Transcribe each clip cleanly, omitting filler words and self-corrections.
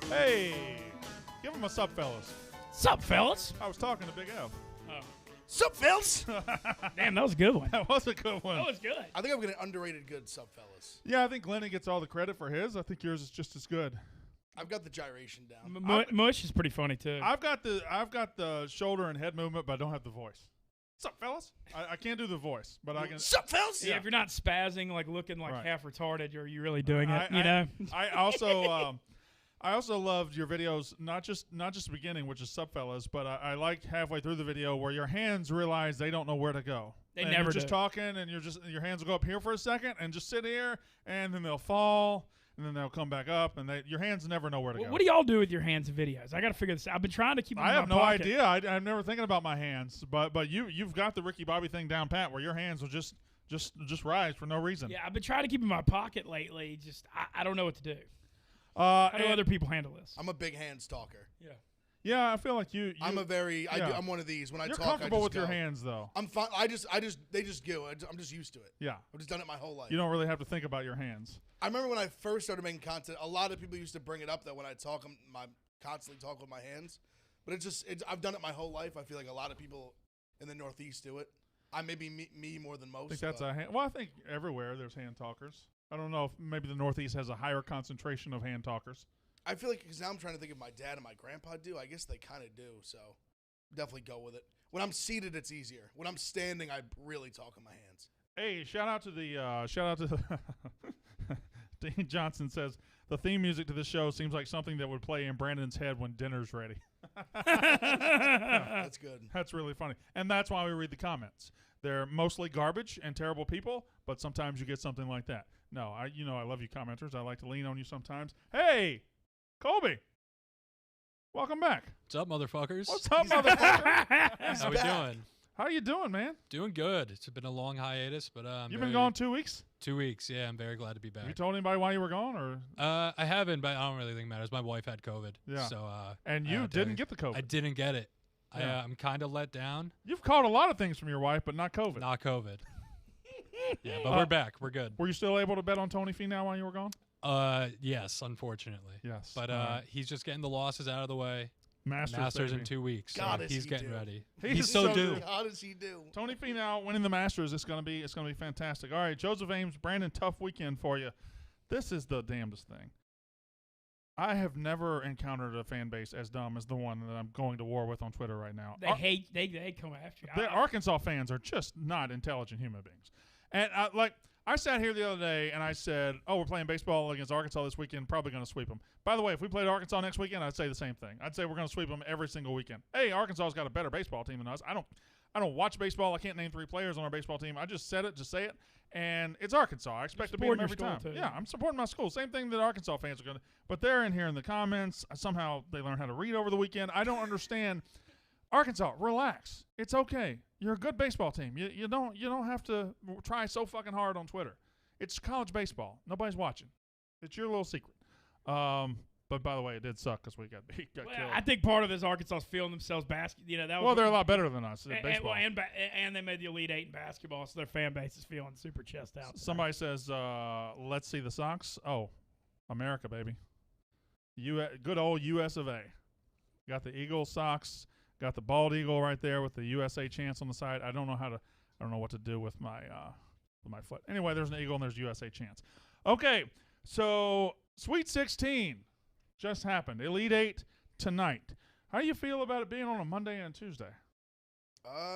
Hey, give him a sup, fellas. Sup, fellas? I was talking to Big F. Oh. Sup, fellas? Damn, that was a good one. That was a good one. That was good. I think I'm getting underrated good sup, fellas. Yeah, I think Glennon gets all the credit for his. I think yours is just as good. I've got the gyration down. Mush is pretty funny too. I've got the shoulder and head movement, but I don't have the voice. Sup, fellas? I can't do the voice, but I can. Sup, fellas? yeah, if you're not spazzing, like looking like Right. half retarded, are you really doing it? You know. I also loved your videos, not just the beginning, which is sup, fellas, but I like halfway through the video where your hands realize they don't know where to go. They and never you're just do. talking, and your hands will go up here for a second and just sit here, and then they'll fall, and then they'll come back up, and your hands never know where to go. What do y'all do with your hands in videos? I got to figure this out. I've been trying to keep them I in have my no pocket. idea. I'm never thinking about my hands, but you've got the Ricky Bobby thing down pat, where your hands will just rise for no reason. Yeah, I've been trying to keep them in my pocket lately. Just I don't know what to do. How do other people handle this? I'm a big hands talker. Yeah. Yeah, I feel like you I'm one of these. When I you're talk, comfortable I just with your go. hands, though. I'm fine. They just go. I'm just used to it. Yeah. I've just done it my whole life. You don't really have to think about your hands. I remember when I first started making content, a lot of people used to bring it up that when I talk, I constantly talk with my hands. But I've done it my whole life. I feel like a lot of people in the Northeast do it. I maybe me more than most. I think that's a hand. Well, I think everywhere there's hand talkers. I don't know if maybe the Northeast has a higher concentration of hand talkers. I feel like because now I'm trying to think if my dad and my grandpa do. I guess they kind of do. So definitely go with it. When I'm seated, it's easier. When I'm standing, I really talk in my hands. Hey, shout out to Dean Johnson says the theme music to this show seems like something that would play in Brandon's head when dinner's ready. That's good. That's really funny. And that's why we read the comments. They're mostly garbage and terrible people, but sometimes you get something like that. No, I love you commenters. I like to lean on you sometimes. Hey, Colby. Welcome back. What's up, motherfuckers? What's up, motherfucker? How we doing? How you doing, man? Doing good. It's been a long hiatus, but You've been gone 2 weeks? 2 weeks, yeah. I'm very glad to be back. Have you told anybody why you were gone? Or I haven't, but I don't really think it matters. My wife had COVID. Yeah. So, and you didn't get the COVID. I didn't get it. Yeah. I'm kind of let down. You've caught a lot of things from your wife, but not COVID. Not COVID. Yeah, but we're back. We're good. Were you still able to bet on Tony Finau while you were gone? Yes, unfortunately. Yes. But he's just getting the losses out of the way. Masters in baby. 2 weeks. So God, is he's he getting due. ready. He's so so due. due. How does he do? Tony Finau winning the Masters. It's gonna be fantastic. All right, Joseph Ames, Brandon, tough weekend for you. This is the damnedest thing. I have never encountered a fan base as dumb as the one that I'm going to war with on Twitter right now. They hate. They come after you. The Arkansas fans are just not intelligent human beings. And I sat here the other day and I said, "Oh, we're playing baseball against Arkansas this weekend. Probably going to sweep them." By the way, if we played Arkansas next weekend, I'd say the same thing. I'd say we're going to sweep them every single weekend. Hey, Arkansas's got a better baseball team than us. I don't watch baseball. I can't name 3 players on our baseball team. I just said it, just say it, and it's Arkansas. I expect to beat them every time. Too. Yeah, I'm supporting my school. Same thing that Arkansas fans are going to. But they're in here in the comments. Somehow they learn how to read over the weekend. I don't understand. Arkansas, relax. It's okay. You're a good baseball team. You don't have to try so fucking hard on Twitter. It's college baseball. Nobody's watching. It's your little secret. But by the way, it did suck because we got killed. I think part of this Arkansas feeling themselves that was. Well, they're a lot better than us at and, baseball. and they made the Elite Eight in basketball, so their fan base is feeling super chest out. Somebody says, "Let's see the socks." Oh, America, baby. Good old U.S. of A. Got the Eagle socks. Got the bald eagle right there with the USA chance on the side. I don't know what to do with my foot. Anyway, there's an eagle and there's USA chance. Okay, so Sweet 16 just happened. Elite 8 tonight. How do you feel about it being on a Monday and Tuesday?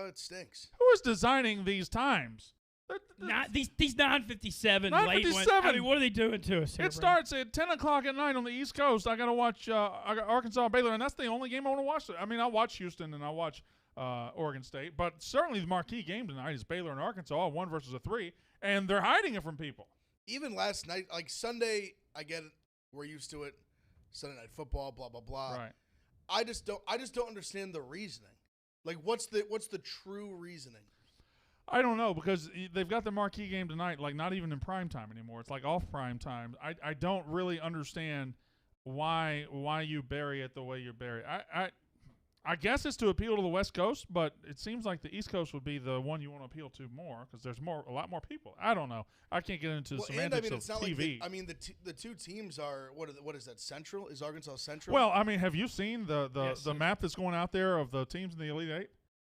It stinks. Who is designing these times? Not these 9:57 late ones. 9:57. I mean, what are they doing to us here? It starts at 10 o'clock at night on the East Coast. I got to watch I got Arkansas and Baylor, and that's the only game I want to watch. I mean, I'll watch Houston and I'll watch Oregon State, but certainly the marquee game tonight is Baylor and Arkansas, 1 versus 3, and they're hiding it from people. Even last night, like Sunday, I get it. We're used to it. Sunday night football, blah blah blah. Right. I just don't understand the reasoning. Like, what's the true reasoning? I don't know, because they've got the marquee game tonight, like not even in prime time anymore. It's like off prime time. I don't really understand why you bury it the way you bury it. I guess it's to appeal to the West Coast, but it seems like the East Coast would be the one you want to appeal to more because there's a lot more people. I don't know. I can't get into the semantics it's of not TV. Like the two teams are what is that? Central? Is Arkansas Central? Well, I mean, have you seen the map that's going out there of the teams in the Elite Eight?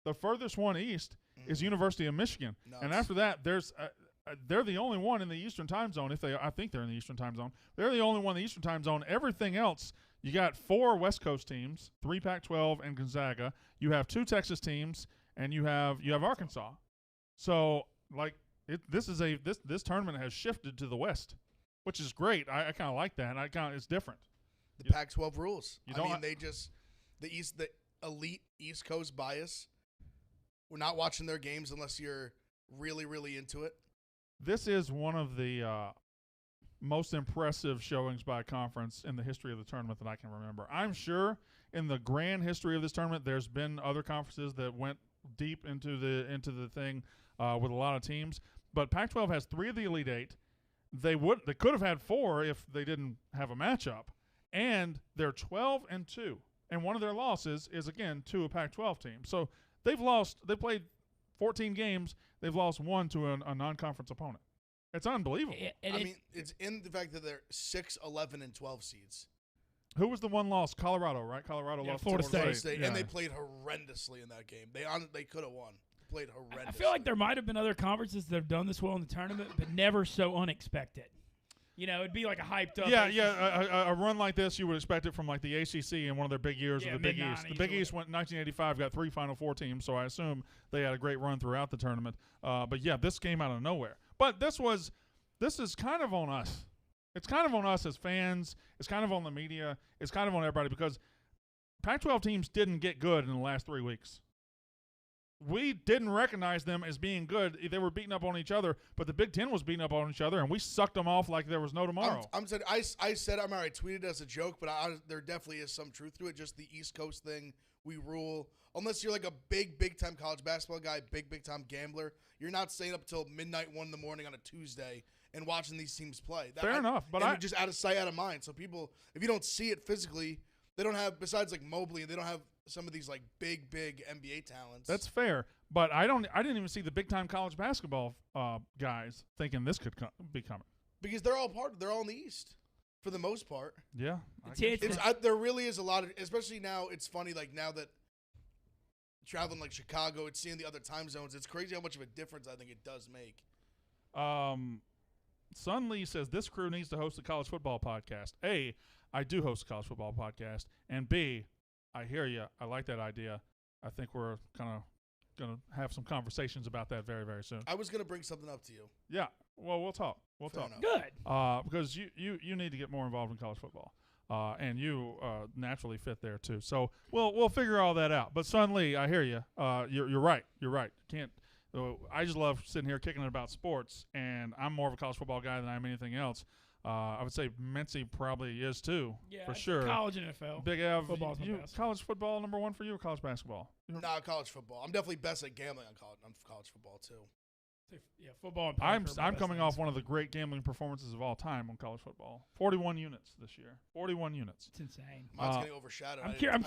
The furthest one east is University of Michigan, and after that, there's they're the only one in the Eastern Time Zone. I think they're in the Eastern Time Zone. They're the only one in the Eastern Time Zone. Everything else. You got 4 West Coast teams, 3 Pac-12 and Gonzaga. You have 2 Texas teams, and you have Arkansas. So this tournament has shifted to the West, which is great. I kind of like that. It's different. The Pac-12 rules. The elite East Coast bias. We're not watching their games unless you're really, really into it. This is one of the most impressive showings by a conference in the history of the tournament that I can remember. I'm sure in the grand history of this tournament, there's been other conferences that went deep into the thing with a lot of teams. But Pac-12 has 3 of the Elite 8. They could have had 4 if they didn't have a matchup, and they're 12-2. And one of their losses is again to a Pac-12 team. So they've lost. They played 14 games. They've lost 1 to a non-conference opponent. It's unbelievable. It's in the fact that they're 6, 11, and 12 seeds. Who was the one loss? Colorado, right? Colorado lost to Florida State. And they played horrendously in that game. They could have won. Played horrendously. I feel like there might have been other conferences that have done this well in the tournament, but never so unexpected. It'd be like a hyped up. A run like this, you would expect it from like the ACC in one of their big years of the Big East. The Big East went 1985, got 3 Final Four teams, so I assume they had a great run throughout the tournament. But yeah, this came out of nowhere. But this is kind of on us. It's kind of on us as fans. It's kind of on the media. It's kind of on everybody because Pac-12 teams didn't get good in the last 3 weeks. We didn't recognize them as being good. They were beating up on each other, but the Big Ten was beating up on each other, and we sucked them off like there was no tomorrow. I tweeted as a joke, but there definitely is some truth to it. Just the East Coast thing, we rule. Unless you're like a big time college basketball guy, big time gambler, you're not staying up till midnight, 1 a.m. on a Tuesday and watching these teams play. Fair enough, but just out of sight, out of mind. So people, if you don't see it physically, they don't have, besides like Mobley, they don't have some of these like big NBA talents. That's fair, but I didn't even see the big time college basketball guys thinking this could be coming because they're all in the East for the most part. Yeah, there really is a lot of, especially now. It's funny, like now that traveling like Chicago, it's seeing the other time zones. It's crazy how much of a difference I think it does make. Sun Lee says this crew needs to host a college football podcast. A, I do host a college football podcast, and B, I hear you. I like that idea. I think we're kind of going to have some conversations about that very, very soon. I was going to bring something up to you. Yeah. Well, we'll talk. Fair enough. Good. Because you need to get more involved in college football. And you naturally fit there too. So we'll figure all that out. But Sun Lee, I hear you. You're right. You're right. Can't. I just love sitting here kicking it about sports, and I'm more of a college football guy than I am anything else. I would say Mincy probably is too, for sure. College and NFL. Big Av, Football's my best. College football number 1 for you or college basketball? Nah, college football. I'm definitely best at gambling on college football too. Yeah, football and I'm coming off one of the great gambling performances of all time on college football. 41 units this year. 41 units. It's insane. Mine's getting overshadowed. I'm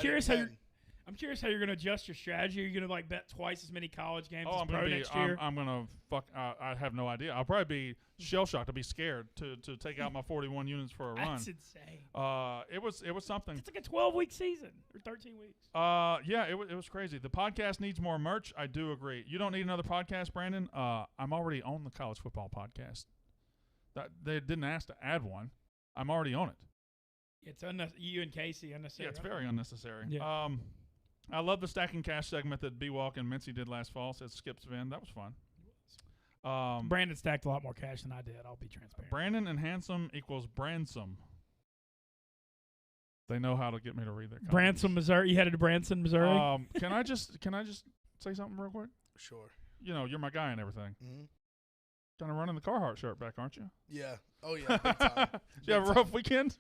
curious how you're going to adjust your strategy. Are you going to like bet twice as many college games as pro next year? I'm going to fuck. I have no idea. I'll probably be shell shocked. I'll be scared to take out my 41 units for a run. That's insane. It was something. It's like a 12-week season or 13 weeks. Yeah, it was crazy. The podcast needs more merch. I do agree. You don't need another podcast, Brandon. I'm already on the college football podcast. They didn't ask to add one. I'm already on it. It's you and Casey unnecessary. Yeah, it's very unnecessary. Yeah. I love the stacking cash segment that B-Walk and Mincy did last fall. Says Skip's Vin. That was fun. Brandon stacked a lot more cash than I did. I'll be transparent. Brandon and handsome equals Bransom. They know how to get me to read their comments. Branson, Missouri. You headed to Branson, Missouri? Can I just say something real quick? Sure. You're my guy and everything. Mm-hmm. Kind of running the Carhartt shirt back, aren't you? Yeah. Oh, yeah. Big time. Did you have a rough weekend?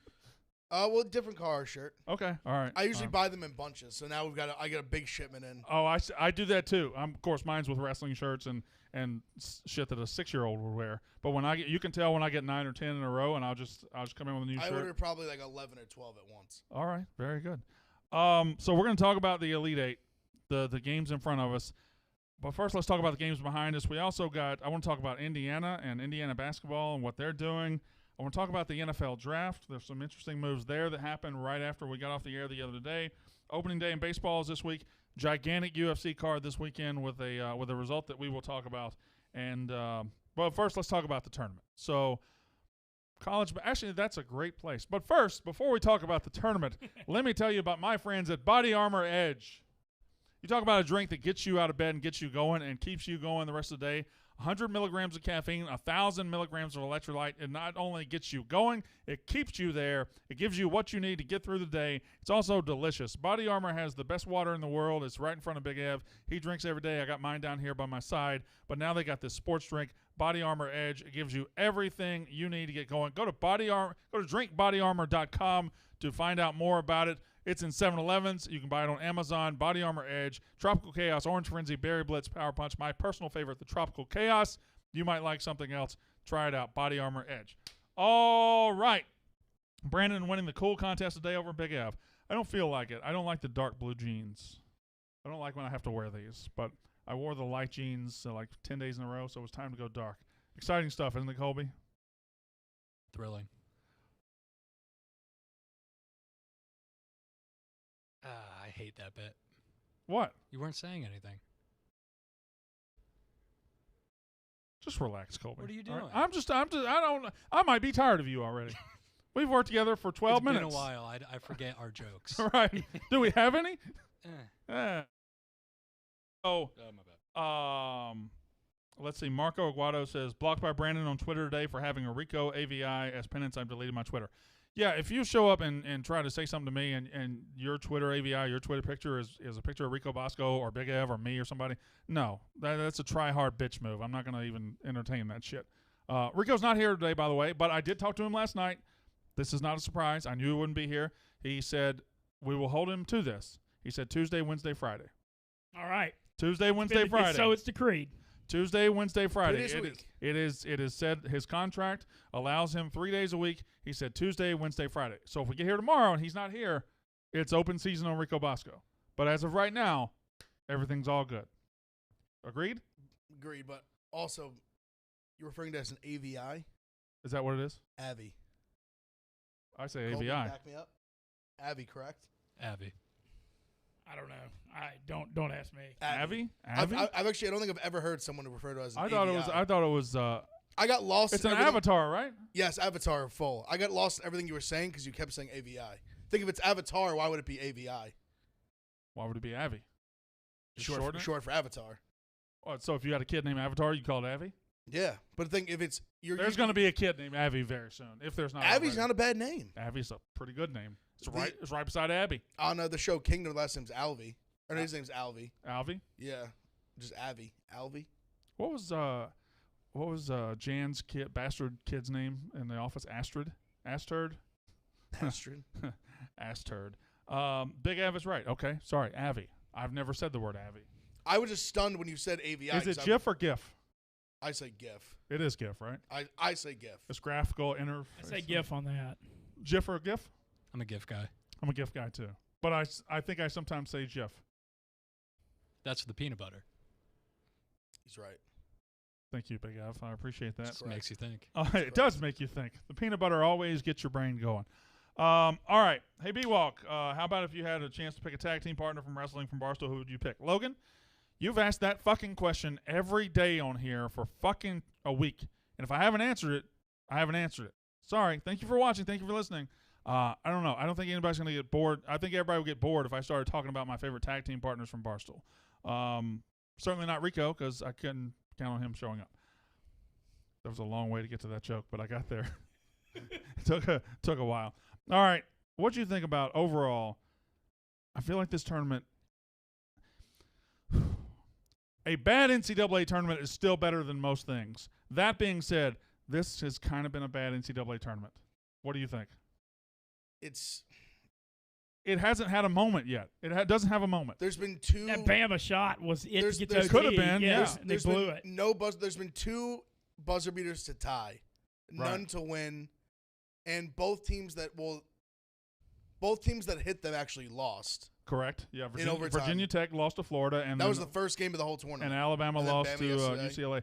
Well, different car shirt. Okay, all right. I usually buy them in bunches, so now I got a big shipment in. Oh, I do that too. Of course, mine's with wrestling shirts and shit that a 6-year-old would wear. But you can tell when I get 9 or 10 in a row, and I'll just come in with a new shirt. I ordered probably like 11 or 12 at once. All right, very good. So we're going to talk about the Elite Eight, the games in front of us. But first, let's talk about the games behind us. We also got, I want to talk about Indiana and Indiana basketball and what they're doing. I want to talk about the NFL draft. There's some interesting moves there that happened right after we got off the air the other day. Opening day in baseball is this week. Gigantic UFC card this weekend with a result that we will talk about. And but first, let's talk about the tournament. So college, actually, that's a great place. But first, before we talk about the tournament, let me tell you about my friends at Body Armor Edge. You talk about a drink that gets you out of bed and gets you going and keeps you going the rest of the day. 100 milligrams of caffeine, 1,000 milligrams of electrolyte. It not only gets you going, it keeps you there. It gives you what you need to get through the day. It's also delicious. Body Armor has the best water in the world. It's right in front of Big Ev. He drinks every day. I got mine down here by my side. But now they got this sports drink, Body Armor Edge. It gives you everything you need to get going. Go to drinkbodyarmor.com to find out more about it. It's in 7-Elevens. You can buy it on Amazon. Body Armor Edge, Tropical Chaos, Orange Frenzy, Berry Blitz, Power Punch. My personal favorite, the Tropical Chaos. You might like something else. Try it out. Body Armor Edge. All right. Brandon winning the cool contest today over Big Ev. I don't feel like it. I don't like the dark blue jeans. I don't like when I have to wear these. But I wore the light jeans like 10 days in a row, so it was time to go dark. Exciting stuff, isn't it, Colby? Thrilling. I hate that bit. What? You weren't saying anything. Just relax, Colby. What are you All doing? right? I might be tired of you already. We've worked together for 12 minutes. It's been a while. I forget our jokes. Right. Do we have any? Eh. Oh, my bad. let's see. Marco Aguado says, blocked by Brandon on Twitter today for having a Rico AVI as penance. I've deleted my Twitter. Yeah, if you show up and try to say something to me and your Twitter AVI, your Twitter picture is a picture of Rico Bosco or Big Ev or me or somebody, no, that's a try-hard bitch move. I'm not going to even entertain that shit. Rico's not here today, by the way, but I did talk to him last night. This is not a surprise. I knew he wouldn't be here. He said, we will hold him to this. He said Tuesday, Wednesday, Friday. All right. Tuesday, Wednesday, Friday. So it's decreed. Tuesday, Wednesday, Friday. It is said his contract allows him 3 days a week. He said Tuesday, Wednesday, Friday. So if we get here tomorrow and he's not here, it's open season on Rico Bosco. But as of right now, everything's all good. Agreed? Agreed, but also, you're referring to it as an AVI? Is that what it is? Avi. I say Colby, AVI. back me up. Avi, correct? Avi. I don't know. I don't ask me. Avi? I've actually, I don't think I've ever heard someone refer to it as an I AVI. thought it was I got lost. it's in an everything. avatar, right? Yes, Avatar full. I got lost in everything you were saying because you kept saying AVI. Think if it's Avatar, why would it be AVI? Why would it be Avi? Just Short for Avatar. Oh, so if you had a kid named Avatar, you call it Avi? Yeah, but think if it's There's going to be a kid named Avi very soon. If there's not, Avi's already. not a bad name. Avi's a pretty good name. It's right beside Abby. On the show Kingdom, the last name's Alvi. Or his name's Alvi. Alvi. Yeah, just Avi. Alvi. What was Jan's bastard kid's name in the office? Astrid. Astrid. Astrid. Big Av is right. Okay, sorry, Avi. I've never said the word Avi. I was just stunned when you said AVI. Is it GIF or GIF? I say GIF. It is GIF, right? I say GIF. It's graphical interface. I say GIF on that. GIF or GIF? I'm a GIF guy. I'm a GIF guy too, but I think I sometimes say GIF. That's the peanut butter. He's right. Thank you, Big Av. I appreciate that. Just makes you think. It does make you think. The peanut butter always gets your brain going. All right. Hey, B-Walk, how about if you had a chance to pick a tag team partner from wrestling from Barstool, who would you pick? Logan, you've asked that fucking question every day on here for fucking a week. And if I haven't answered it, I haven't answered it. Sorry. Thank you for watching. Thank you for listening. I don't know. I don't think anybody's going to get bored. I think everybody would get bored if I started talking about my favorite tag team partners from Barstool. Certainly not Rico, because I couldn't count on him showing up. That was a long way to get to that joke, but I got there. It took a while. All right. What do you think about overall? I feel like this tournament, a bad NCAA tournament is still better than most things. That being said, this has kind of been a bad NCAA tournament. What do you think? It hasn't had a moment yet. It doesn't have a moment. There's been two. That Bama shot was it. Could have been, yeah. And they blew it. There's been two buzzer beaters to tie, none to win, and both teams that will both teams that hit them actually lost. Correct. Yeah, In overtime. Virginia Tech lost to Florida, and That was the first game of the whole tournament. and Alabama And then lost Bama to yesterday. UCLA.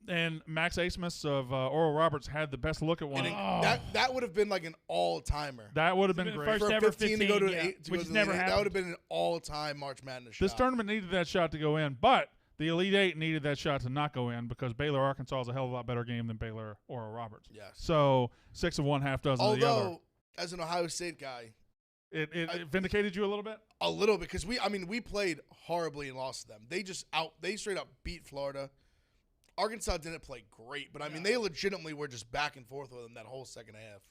And Max Asmus of Oral Roberts had the best look at one. And that would have been like an all-timer. That would have It's been been great. first For ever 15 to 15, go to yeah, an 8 to which go has to never the 8, that happened. would have been an all-time March Madness This shot. tournament needed that shot to go in, but the Elite Eight needed that shot to not go in because Baylor Arkansas is a hell of a lot better game than Baylor Oral Roberts. Yes. So 6 of one, half dozen of the other. Although, as an Ohio State guy, It vindicated you a little bit. a little because we played horribly and lost to them. They straight up beat Florida. Arkansas didn't play great, but they legitimately were just back and forth with them that whole second half.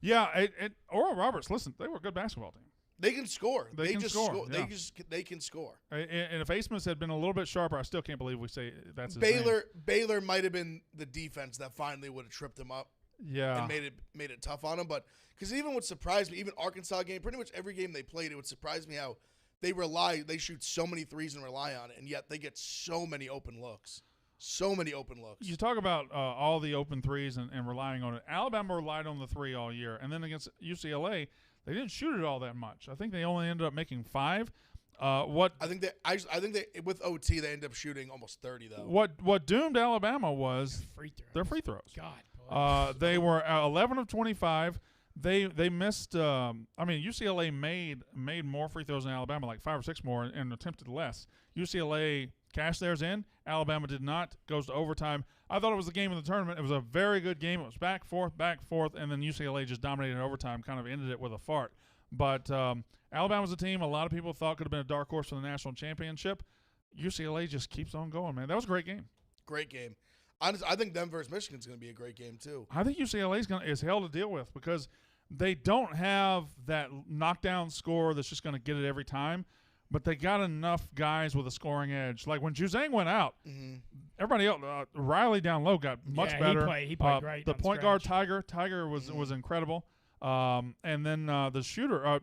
Yeah, Oral Roberts. Listen, they were a good basketball team. They can score. They can just score, yeah. They can score. And if Asmus had been a little bit sharper, I still can't believe we say that's his name. Baylor might have been the defense that finally would have tripped them up Yeah. and made it tough on them. But because even what surprised me, even Arkansas game, pretty much every game they played, it would surprise me how they shoot so many threes and rely on it, and yet they get so many open looks. So many open looks. You talk about all the open threes and relying on it. Alabama relied on the three all year, and then against UCLA, they didn't shoot it all that much. I think they only ended up making 5. I think they with OT they ended up shooting almost 30 though. What doomed Alabama was Free throws. their free throws. God. Boy. They were 11 of 25. They missed. UCLA made more free throws than Alabama, like 5 or 6 more, and attempted less. UCLA cashed theirs in. Alabama did not. Goes to overtime. I thought it was the game of the tournament. It was a very good game. It was back, forth, and then UCLA just dominated in overtime, kind of ended it with a fart. But Alabama's a team a lot of people thought could have been a dark horse for the national championship. UCLA just keeps on going, man. That was a great game. Great game. Honestly, I think them versus Michigan's going to be a great game too. I think UCLA is hell to deal with because they don't have that knockdown score that's just going to get it every time. But they got enough guys with a scoring edge. Like when Juzang went out, everybody else, Riley down low got much better. He played great. The on point stretch. guard, Tiger was incredible. And then the shooter,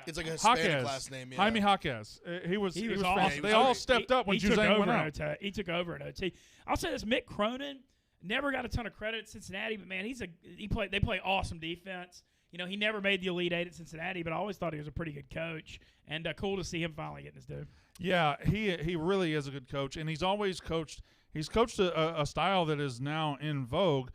It's like a Hispanic Jaquez, Last name. Yeah. Jaime Jaquez. He was awesome. awesome. They He all was- stepped up when he took Juzang over went in out. OT. He took over in OT. I'll say this: Mick Cronin never got a ton of credit at Cincinnati, but man, they play awesome defense. He never made the Elite Eight at Cincinnati, but I always thought he was a pretty good coach, and cool to see him finally getting his due. Yeah, he really is a good coach, and he's always coached. He's coached a style that is now in vogue.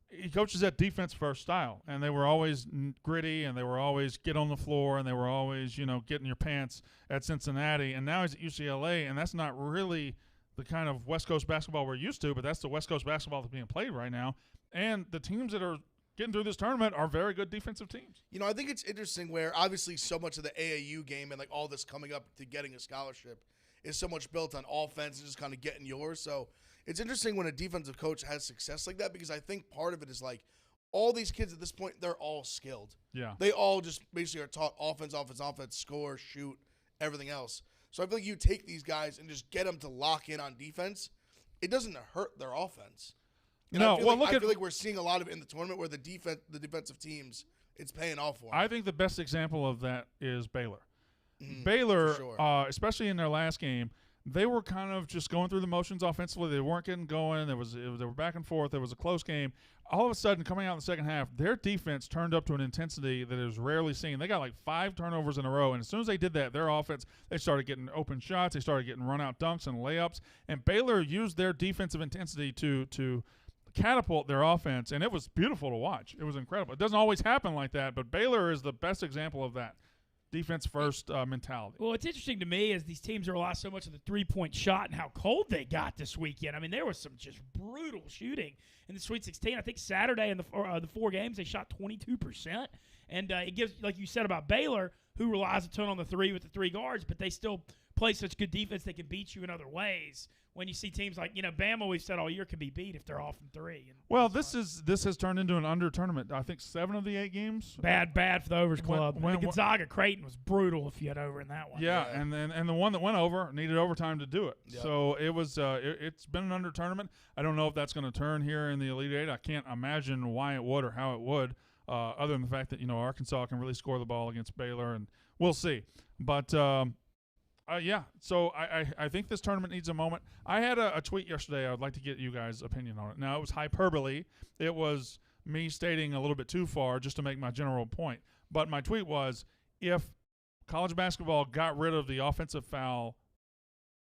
He coaches that defense-first style, and they were always gritty, and they were always get on the floor, and they were always, get in your pants at Cincinnati. And now he's at UCLA, and that's not really the kind of West Coast basketball we're used to, but that's the West Coast basketball that's being played right now. And the teams that are getting through this tournament are very good defensive teams. I think it's interesting where obviously so much of the AAU game and like all this coming up to getting a scholarship is so much built on offense and just kind of getting yours. So it's interesting when a defensive coach has success like that because I think part of it is like all these kids at this point, they're all skilled. Yeah. They all just basically are taught offense, score, shoot, everything else. So I feel like you take these guys and just get them to lock in on defense. It doesn't hurt their offense. And No, I feel well, like, I feel like we're seeing a lot of it in the tournament where the defensive teams, it's paying off for them. I think the best example of that is Baylor. Mm-hmm. Baylor, for sure. especially in their last game, they were kind of just going through the motions offensively. They weren't getting going. They were back and forth. There was a close game. All of a sudden, coming out in the second half, their defense turned up to an intensity that is rarely seen. They got like 5 turnovers in a row, and as soon as they did that, their offense, they started getting open shots. They started getting run-out dunks and layups, and Baylor used their defensive intensity to catapult their offense, and it was beautiful to watch. It was incredible. It doesn't always happen like that, but Baylor is the best example of that defense-first mentality. Well, it's interesting to me as these teams rely so much on the three-point shot and how cold they got this weekend. I mean, there was some just brutal shooting in the Sweet 16. I think Saturday in the 4 games they shot 22%, and it gives, like you said about Baylor, who relies a ton on the 3 with the 3 guards, but they still play such good defense they can beat you in other ways. When you see teams like, Bama, we've said all year, can be beat if they're off from 3. And well, this has turned into an under tournament. I think 7 of the 8 games. bad for the overs club. when- Gonzaga Creighton was brutal if you had over in that one. Yeah, and the one that went over needed overtime to do it. Yep. So it was it's been an under tournament. I don't know if that's going to turn here in the Elite Eight. I can't imagine why it would or how it would, other than the fact that Arkansas can really score the ball against Baylor, and we'll see. But yeah, so I think this tournament needs a moment. I had a tweet yesterday. I would like to get you guys' opinion on it. Now, it was hyperbole. It was me stating a little bit too far just to make my general point. But my tweet was, if college basketball got rid of the offensive foul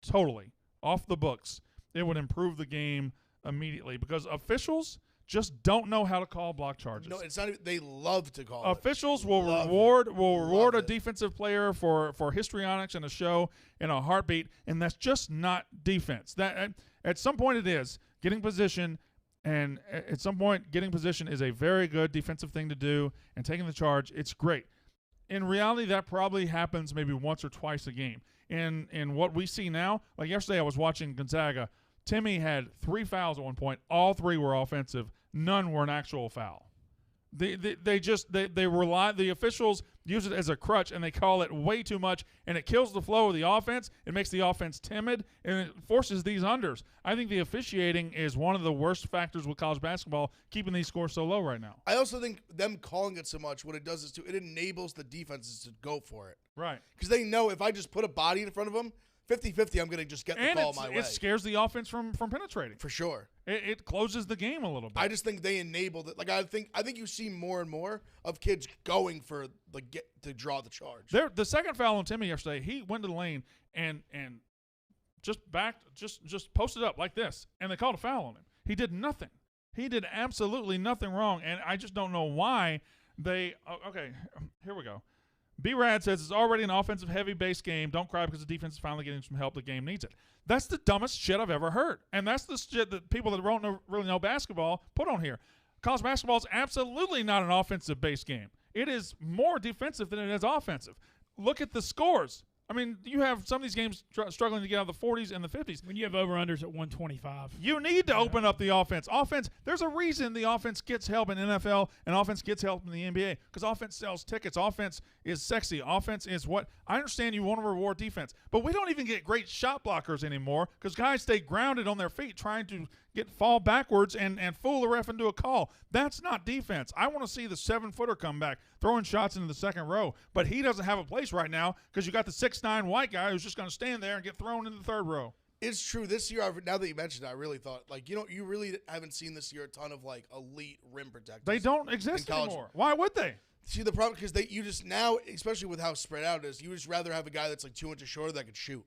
totally off the books, it would improve the game immediately because officials just don't know how to call block charges. No, it's not even, they love to call officials it. will Love reward a it. defensive player for histrionics and a show in a heartbeat, and that's just not defense. That at some point it is getting position, and at some point getting position is a very good defensive thing to do, and taking the charge, it's great. In reality, that probably happens maybe once or twice a game. In what we see now, like yesterday I was watching Gonzaga. Timmy had 3 fouls at one point. All 3 were offensive. None were an actual foul. They rely, the officials use it as a crutch, and they call it way too much, and it kills the flow of the offense. It makes the offense timid, and it forces these unders. I think the officiating is one of the worst factors with college basketball, keeping these scores so low right now. I also think them calling it so much, what it does is it enables the defenses to go for it. Right. Because they know if I just put a body in front of them, 50-50, I'm going to just get the call my way. It scares the offense from penetrating. For sure. It closes the game a little bit. I just think they enabled it. Like I think you see more and more of kids going for to draw the charge. The second foul on Timmy yesterday, he went to the lane and just posted up like this, and they called a foul on him. He did nothing. He did absolutely nothing wrong, and I just don't know why they. Okay, here we go. B-Rad says it's already an offensive-heavy base game. Don't cry because the defense is finally getting some help. The game needs it. That's the dumbest shit I've ever heard. And that's the shit that people that don't really know basketball put on here. College basketball is absolutely not an offensive-based game. It is more defensive than it is offensive. Look at the scores. I mean, you have some of these games struggling to get out of the 40s and the 50s. When you have over-unders at 125. You need to open up the offense. There's a reason the offense gets help in NFL and offense gets help in the NBA because offense sells tickets. Offense is sexy. Offense is what – I understand you want to reward defense, but we don't even get great shot blockers anymore because guys stay grounded on their feet trying to fall backwards and fool the ref into a call. That's not defense. I want to see the 7-footer come back, throwing shots into the second row, but he doesn't have a place right now because you got the 6'9" white guy who's just going to stand there and get thrown into the third row. It's true. This year, now that you mentioned it, I really thought, you really haven't seen this year a ton of, elite rim protectors. They don't exist anymore. Why would they? See, the problem, because you just now, especially with how spread out it is, you just rather have a guy that's 2 inches shorter that can shoot.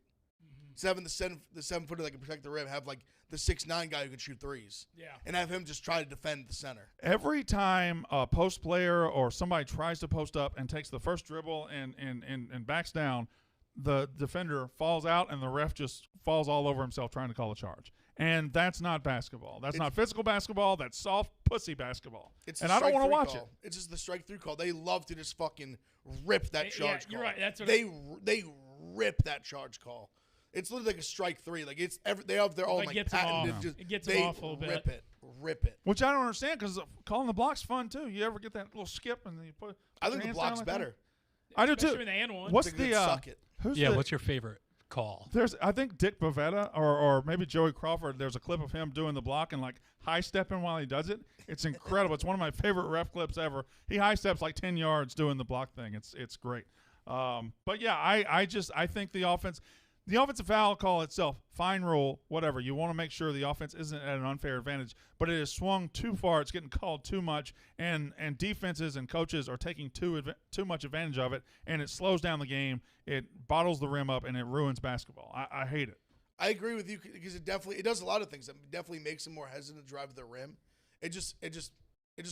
Instead of having the 7-footer that can protect the rim, have the 6'9" guy who can shoot threes. Yeah. And have him just try to defend the center. Every time a post player or somebody tries to post up and takes the first dribble and backs down, the defender falls out and the ref just falls all over himself trying to call a charge. And that's not basketball. That's not physical basketball. That's soft pussy basketball. And I don't want to watch it. It's just the strike-through call. They love to just fucking rip that charge call. You're right. That's what they rip that charge call. It's literally like a strike 3. They have their own patented. It gets them off a little bit. Rip it. Which I don't understand because calling the block's fun too. You ever get that little skip and then you put? I think the block's better. I do too. Especially when they hand one. What's the suck it? What's your favorite call? I think Dick Bavetta or maybe Joey Crawford. There's a clip of him doing the block and high stepping while he does it. It's incredible. It's one of my favorite ref clips ever. He high steps 10 yards doing the block thing. It's great. But yeah, I think the offensive foul call itself, fine rule, whatever. You want to make sure the offense isn't at an unfair advantage, but it has swung too far. It's getting called too much, and defenses and coaches are taking too much advantage of it, and it slows down the game. It bottles the rim up, and it ruins basketball. I hate it. I agree with you because it does a lot of things. It definitely makes them more hesitant to drive to the rim. It just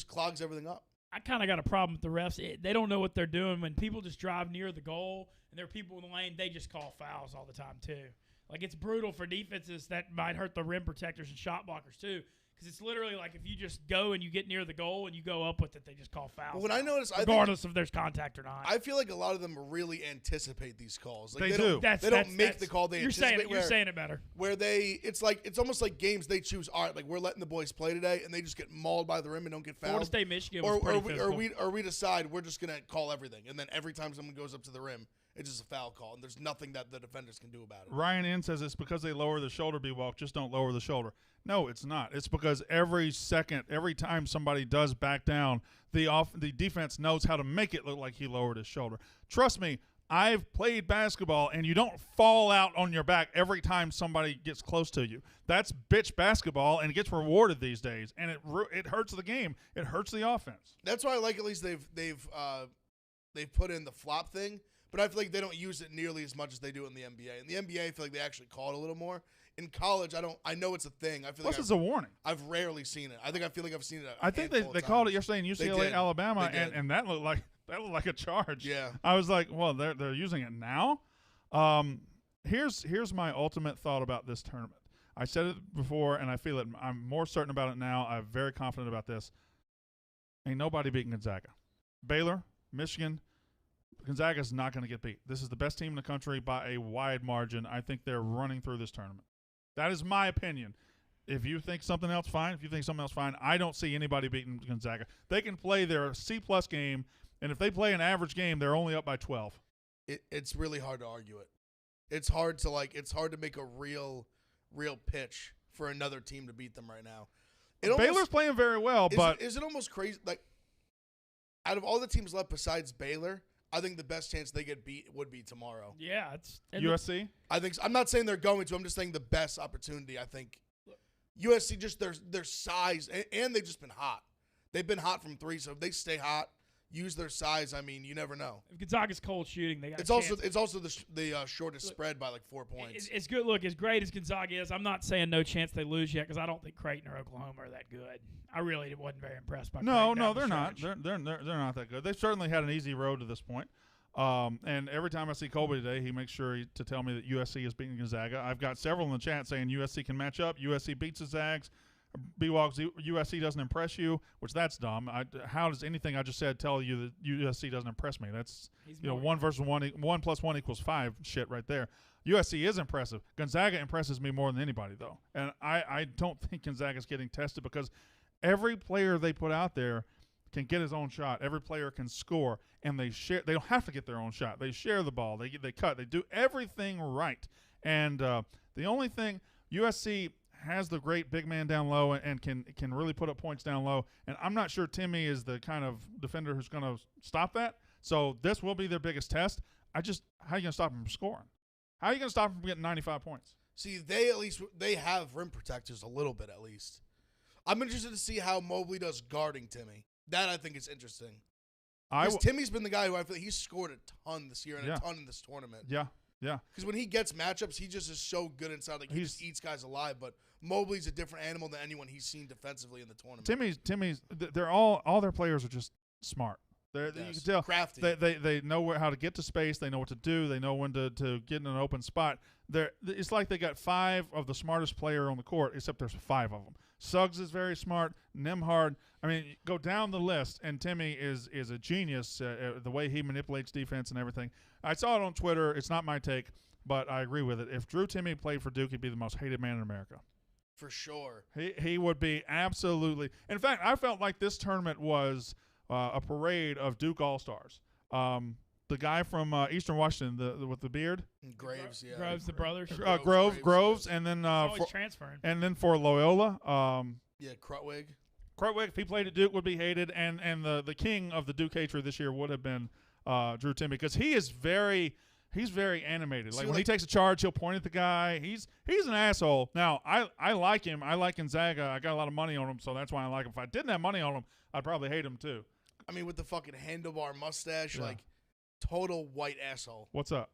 clogs everything up. I kind of got a problem with the refs. They don't know what they're doing. When people just drive near the goal and there are people in the lane, they just call fouls all the time too. It's brutal for defenses that might hurt the rim protectors and shot blockers too. Because it's literally if you just go and you get near the goal and you go up with it, they just call fouls. Well, when I notice, regardless if there's contact or not. I feel like a lot of them really anticipate these calls. They do. They don't make the call. They anticipate. You're saying it better. Where it's almost like games they choose. All right, we're letting the boys play today, and they just get mauled by the rim and don't get fouled. Florida State, Michigan was pretty physical. Or we decide we're just gonna call everything, and then every time someone goes up to the rim, it's just a foul call, and there's nothing that the defenders can do about it. Ryan N says it's because they lower the shoulder B-walk. Just don't lower the shoulder. No, it's not. It's because every time somebody does back down, the defense knows how to make it look like he lowered his shoulder. Trust me, I've played basketball, and you don't fall out on your back every time somebody gets close to you. That's bitch basketball, and it gets rewarded these days, and it hurts the game. It hurts the offense. That's why I like at least they've they've put in the flop thing, but I feel like they don't use it nearly as much as they do in the NBA. In the NBA, I feel like they actually call it a little more. In college, I know it's a thing. I feel Plus, like it's a warning. I've rarely seen it. I feel like I've seen it. I think they called it yesterday in UCLA, Alabama, and that looked like a charge. Yeah. I was like, well, they're using it now. Here's my ultimate thought about this tournament. I said it before, and I feel it. I'm more certain about it now. I'm very confident about this. Ain't nobody beating Gonzaga. Baylor, Michigan, Gonzaga's not going to get beat. This is the best team in the country by a wide margin. I think they're running through this tournament. That is my opinion. If you think something else, fine. If you think something else, fine. I don't see anybody beating Gonzaga. They can play their C-plus game, and if they play an average game, they're only up by 12. It's really hard to argue it. It's hard to make a real pitch for another team to beat them right now. Baylor's playing very well, but is it almost crazy? Like, out of all the teams left besides Baylor, I think the best chance they get beat would be tomorrow. Yeah, it's USC. I think I'm not saying they're going to. I'm just saying the best opportunity. I think USC just their size and they've just been hot. They've been hot from three, so if they stay hot, use their size. I mean, you never know. If Gonzaga's cold shooting, they got. It's also the shortest spread by like 4 points. It's good. Look, as great as Gonzaga is, I'm not saying no chance they lose yet because I don't think Creighton or Oklahoma are that good. I really wasn't very impressed by. No, Creighton they're not. They're not that good. They've certainly had an easy road to this point. And every time I see Colby today, he makes sure to tell me that USC is beating Gonzaga. I've got several in the chat saying USC can match up. USC beats the Zags. B-Walks, USC doesn't impress you, which that's dumb. How does anything I just said tell you that USC doesn't impress me? That's 1 versus 1, 1 plus 1 equals 5 shit right there. USC is impressive. Gonzaga impresses me more than anybody, though. And I don't think Gonzaga's getting tested because every player they put out there can get his own shot. Every player can score, and they share. They don't have to get their own shot. They share the ball. They cut. They do everything right. And the only thing USC has the great big man down low and can really put up points down low. And I'm not sure Timmy is the kind of defender who's going to stop that. So this will be their biggest test. How are you going to stop him from scoring? How are you going to stop him from getting 95 points? See, they have rim protectors a little bit at least. I'm interested to see how Mobley does guarding Timmy. That I think is interesting. Because Timmy's been the guy who I feel like he's scored a ton this year and a ton in this tournament. Yeah. Because when he gets matchups, he just is so good inside. Like he just eats guys alive. But Mobley's a different animal than anyone he's seen defensively in the tournament. Timmy's. They're all their players are just smart. You can tell crafty. They know how to get to space. They know what to do. They know when to get in an open spot. It's like they got 5 of the smartest player on the court, except there's 5 of them. Suggs is very smart. Nembhard. I mean, go down the list, and Timmy is a genius. The way he manipulates defense and everything. I saw it on Twitter. It's not my take, but I agree with it. If Drew Timme played for Duke, he'd be the most hated man in America. For sure. He would be absolutely. In fact, I felt like this tournament was a parade of Duke All-Stars. The guy from Eastern Washington, with the beard, Graves, yeah, Groves, the brothers, Groves, and then transferring, and then for Loyola, Krutwig. If he played at Duke, would be hated, and the king of the Duke hatred this year would have been Drew Timme because he's very animated. Like when he takes a charge, he'll point at the guy. He's an asshole. Now I like him. I like Gonzaga. I got a lot of money on him, so that's why I like him. If I didn't have money on him, I'd probably hate him too. I mean, with the fucking handlebar mustache, like total white asshole. What's up?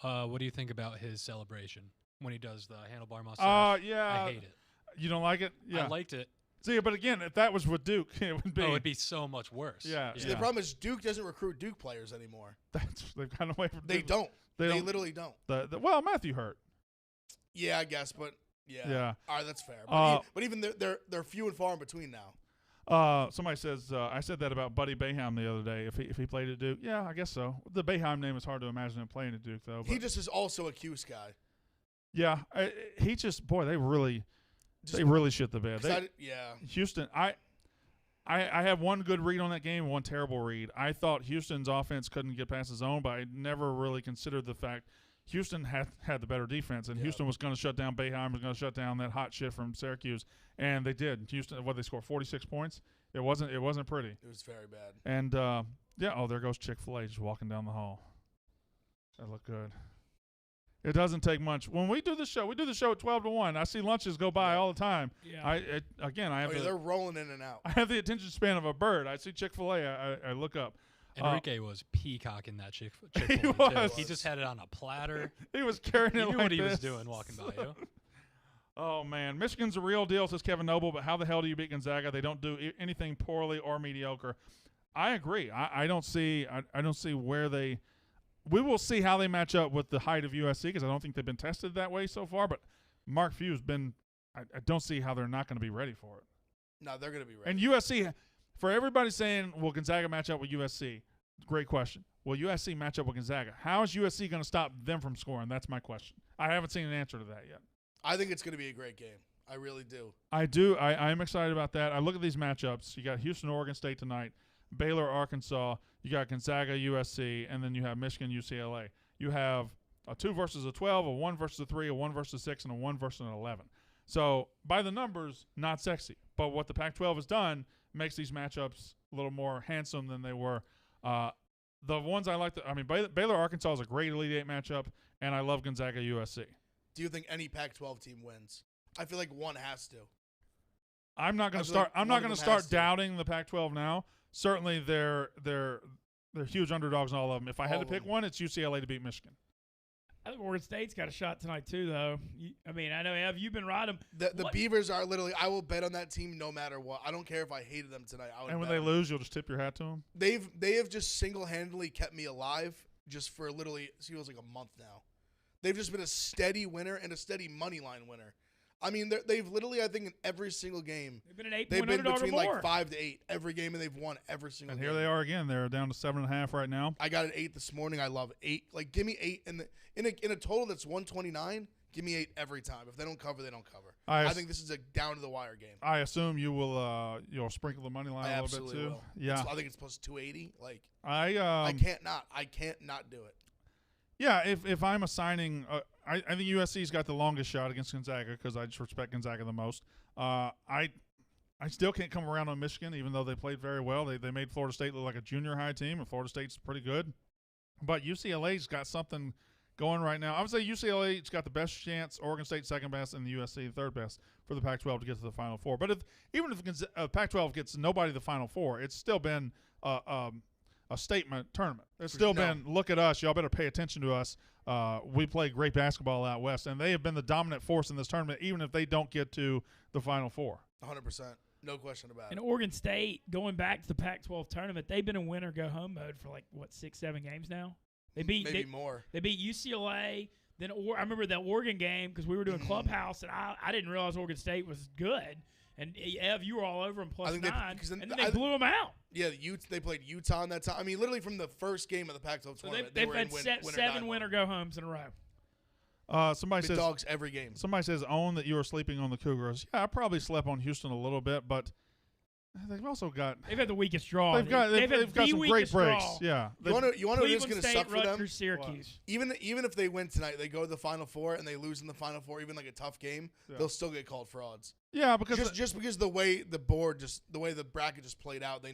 What do you think about his celebration when he does the handlebar mustache? Yeah. I hate it. You don't like it? Yeah. I liked it. See, but again, if that was with Duke, it would be. Oh, it'd be so much worse. Yeah. See, the problem is Duke doesn't recruit Duke players anymore. They've gone away from. They Duke. don't. They literally don't. Well, Matthew Hurt. Yeah, I guess, but yeah. All right, that's fair. But even they're few and far in between now. Somebody says I said that about Buddy Boeheim the other day. If he played at Duke, yeah, I guess so. The Boeheim name is hard to imagine him playing at Duke though. But he just is also a Cuse guy. Yeah, he just they really shit the bed. Houston. I have one good read on that game, one terrible read. I thought Houston's offense couldn't get past his own, but I never really considered the fact Houston had the better defense, and Houston was going to shut down Boeheim, was going to shut down that hot shit from Syracuse, and they did. Houston, they scored 46 points. It wasn't pretty. It was very bad. And there goes Chick-fil-A just walking down the hall. That looked good. It doesn't take much. When we do the show at 12 to 1. I see lunches go by all the time. Yeah. They're rolling in and out. I have the attention span of a bird. I see Chick-fil-A, I look up. Enrique was peacocking that Chick-fil-A. He too. was. He just had it on a platter. He was carrying He it knew like what he was this. doing walking by you. Oh, man. Michigan's a real deal, says Kevin Noble, but how the hell do you beat Gonzaga? They don't do anything poorly or mediocre. I agree. I don't see where they – we will see how they match up with the height of USC because I don't think they've been tested that way so far. But Mark Few's been – I don't see how they're not going to be ready for it. No, they're going to be ready. And USC – for everybody saying, will Gonzaga match up with USC? Great question. Will USC match up with Gonzaga? How is USC going to stop them from scoring? That's my question. I haven't seen an answer to that yet. I think it's going to be a great game. I really do. I do. I am excited about that. I look at these matchups. You got Houston, Oregon State tonight, Baylor, Arkansas. You got Gonzaga, USC, and then you have Michigan, UCLA. You have a 2 versus a 12, a 1 versus a 3, a 1 versus a 6, and a 1 versus an 11. So by the numbers, not sexy. But what the Pac-12 has done makes these matchups a little more handsome than they were. The ones I like, Baylor, Arkansas is a great Elite Eight matchup, and I love Gonzaga, USC. Do you think any Pac-12 team wins? I feel like one has to. I'm not going to I feel start. like I'm one not of going to them start has to. doubting the Pac-12 now. Certainly, they're huge underdogs in all of them. If I had All to of pick them. one, it's UCLA to beat Michigan. I think Oregon State's got a shot tonight too, though. I know, Ev, you've been riding. The Beavers are literally. I will bet on that team no matter what. I don't care if I hated them tonight. I would And when bet they on lose, you'll just tip your hat to them. They have just single-handedly kept me alive just for literally it feels like a month now. They've just been a steady winner and a steady money line winner. I mean, they've literally, I think, in every single game, They've been an 8-point they've been underdog or between more. like 5 to 8 every game, and they've won every single And game. here they are again. They're down to 7.5 right now. I got an 8 this morning. I love 8. Like, give me 8 in a total that's 129. Give me 8 every time. If they don't cover, they don't cover. I think this is a down to the wire game. I assume you will you'll sprinkle the money line I a little absolutely bit too. will. Yeah, I think it's plus 280. Like, I can't not do it. Yeah, if I'm assigning, I think USC's got the longest shot against Gonzaga because I just respect Gonzaga the most. I still can't come around on Michigan, even though they played very well. They made Florida State look like a junior high team, and Florida State's pretty good. But UCLA's got something going right now. I would say UCLA's got the best chance, Oregon State second best, and the USC third best for the Pac-12 to get to the Final Four. But even if Pac-12 gets nobody to the Final Four, it's still been a statement tournament. It's still been, look at us, y'all better pay attention to us. We play great basketball out west, and they have been the dominant force in this tournament, even if they don't get to the Final Four. 100%. No question about it. And Oregon State, going back to the Pac-12 tournament, they've been in win or go home mode for 6-7 games now. They beat more. They beat UCLA. Then I remember that Oregon game because we were doing Clubhouse, and I didn't realize Oregon State was good. And Ev, you were all over them plus 9, and then they blew them out. Yeah, they played Utah in that time. I mean, literally from the first game of the Pac-12 tournament, they've were had in seven win or go homes in a row. Somebody Big says dogs every game. Somebody says own that you were sleeping on the Cougars. Yeah, I probably slept on Houston a little bit, but they've also got They've had the weakest draw. They've got some great breaks. Yeah, You want to know who's going to suck for them? Rutgers, Syracuse. Even if they win tonight, they go to the Final Four and they lose in the Final Four, even like a tough game, they'll still get called frauds. Yeah, because just because the way the bracket just played out,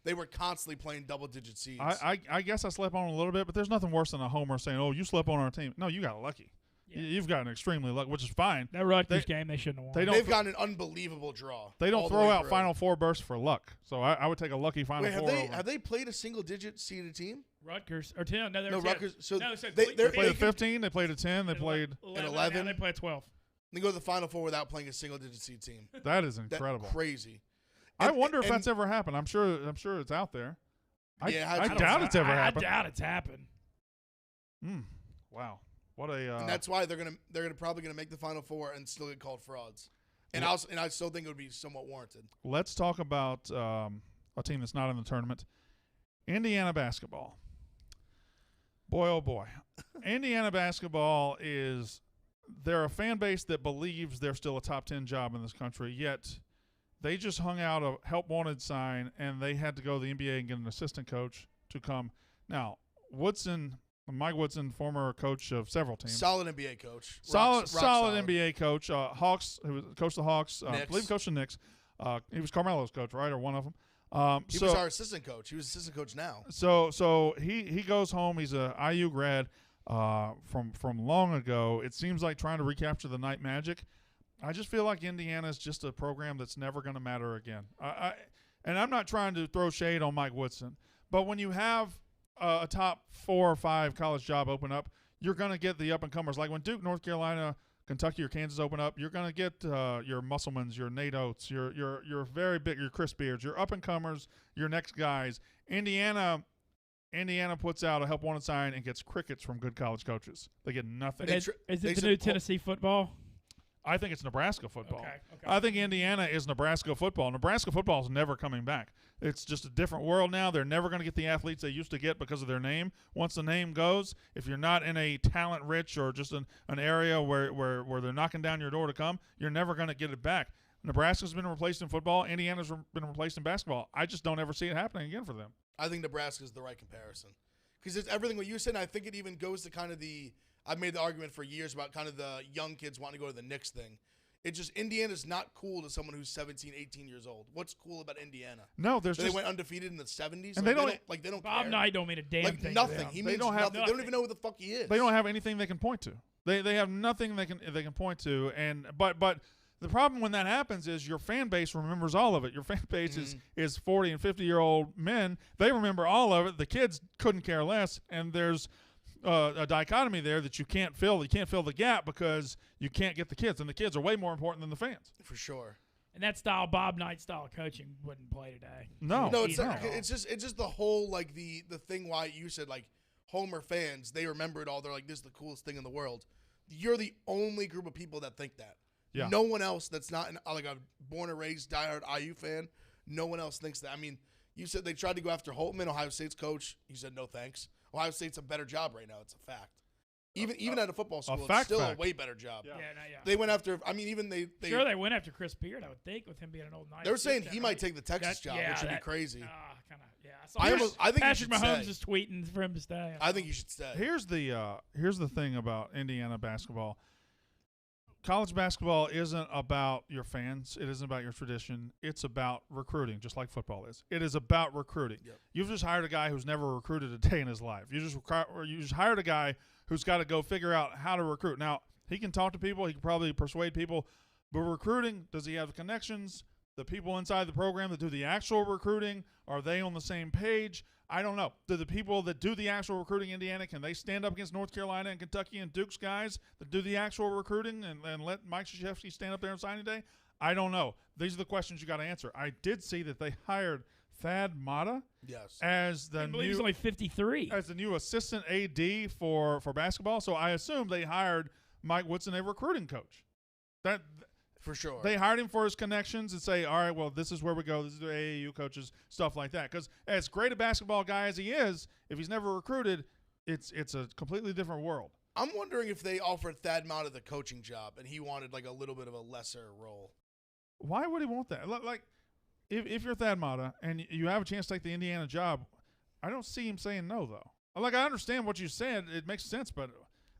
they were constantly playing double-digit seeds. I guess I slept on a little bit, but there's nothing worse than a homer saying, "Oh, you slept on our team." No, you got lucky. Yeah. You've gotten extremely lucky, which is fine. That Rutgers game, they shouldn't have won. They've gotten an unbelievable draw. They don't throw out Final Four berths for luck, so I would take a lucky Final Four. Have they played a single-digit seeded team? Rutgers or 10? No, no Rutgers. So they played a 15. They played a 10. They played an 11. They played 12. They go to the Final Four without playing a single-digit seed team. That is incredible. That's crazy. I wonder if that's ever happened. I'm sure it's out there. I doubt it's ever happened. I doubt it's happened. Wow. What a and that's why they're probably gonna make the Final Four and still get called frauds. And I still think it would be somewhat warranted. Let's talk about a team that's not in the tournament. Indiana basketball. Boy, oh boy. Indiana basketball they're a fan base that believes they're still a top 10 job in this country, yet they just hung out a help wanted sign and they had to go to the NBA and get an assistant coach to come. Now, Mike Woodson, former coach of several teams. Solid NBA coach. Solid NBA coach. Hawks, who was coach of the Hawks. I believe coach of the Knicks. He was Carmelo's coach, right, or one of them. He was our assistant coach. He was assistant coach now. So he goes home. He's a IU grad from long ago. It seems like trying to recapture the night magic. I just feel like Indiana is just a program that's never going to matter again. And I'm not trying to throw shade on Mike Woodson, But when you have a top 4 or 5 college job open up, you're going to get the up-and-comers. Like when Duke, North Carolina, Kentucky, or Kansas open up, you're going to get your Musselmans, your Nate Oates, your very big, your Chris Beards, your up-and-comers, your next guys. Indiana puts out a help wanted sign and gets crickets from good college coaches. They get nothing. Is it the new Tennessee football? I think it's Nebraska football. Okay. I think Indiana is Nebraska football. Nebraska football is never coming back. It's just a different world now. They're never going to get the athletes they used to get because of their name. Once the name goes, if you're not in a talent-rich or just an area where they're knocking down your door to come, you're never going to get it back. Nebraska's been replaced in football. Indiana's been replaced in basketball. I just don't ever see it happening again for them. I think Nebraska's the right comparison because it's everything what you said. And I think it even goes to kind of I've made the argument for years about kind of the young kids wanting to go to the Knicks thing. It's just Indiana's not cool to someone who's 17, 18 years old. What's cool about Indiana? No, they went undefeated in the 70s. And they don't Bob care. Knight don't mean a damn thing. Nothing. He means nothing. They don't even know who the fuck he is. They don't have anything they can point to. They have nothing they can point to. And but the problem when that happens is your fan base remembers all of it. Your fan base is 40 and 50-year-old men. They remember all of it. The kids couldn't care less. And there's a dichotomy there that you can't fill. You can't fill the gap because you can't get the kids, and the kids are way more important than the fans. For sure. And that style, Bob Knight style of coaching, wouldn't play today. No, it's just the whole like the thing why you said like Homer fans, they remember it all. They're like, this is the coolest thing in the world. You're the only group of people that think that. Yeah. No one else that's not like a born and raised diehard IU fan. No one else thinks that. I mean, you said they tried to go after Holtman, Ohio State's coach. He said no thanks. Ohio State's a better job right now. It's a fact. Even at a football school, it's still a way better job. Yeah. They went after. I mean, even they they went after Chris Beard. I would think with him being an old Knight. They were saying he might take the Texas job, which would be crazy. I think Patrick Mahomes stay. is tweeting for him to stay. I think he should stay. Here's the thing about Indiana basketball. College basketball isn't about your fans. It isn't about your tradition. It's about recruiting, just like football is. It is about recruiting. Yep. You've just hired a guy who's never recruited a day in his life. You just hired a guy who's got to go figure out how to recruit. Now, he can talk to people. He can probably persuade people. But recruiting, does he have the connections? The people inside the program that do the actual recruiting, are they on the same page? I don't know. Do the people that do the actual recruiting in Indiana, can they stand up against North Carolina and Kentucky and Duke's guys that do the actual recruiting and let Mike Krzyzewski stand up there on signing day? I don't know. These are the questions you got to answer. I did see that they hired Thad Matta as the new. He's only 53 as the new assistant AD for basketball. So I assume they hired Mike Woodson, a recruiting coach. That. For sure. They hired him for his connections and say, all right, well, this is where we go. This is the AAU coaches, stuff like that. Because as great a basketball guy as he is, if he's never recruited, it's a completely different world. I'm wondering if they offered Thad Matta the coaching job and he wanted like a little bit of a lesser role. Why would he want that? Like, if you're Thad Matta and you have a chance to take the Indiana job, I don't see him saying no, though. Like, I understand what you said. It makes sense, but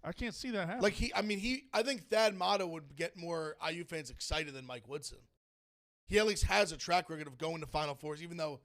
I can't see that happening. Like I think Thad Matta would get more IU fans excited than Mike Woodson. He at least has a track record of going to Final Fours, even though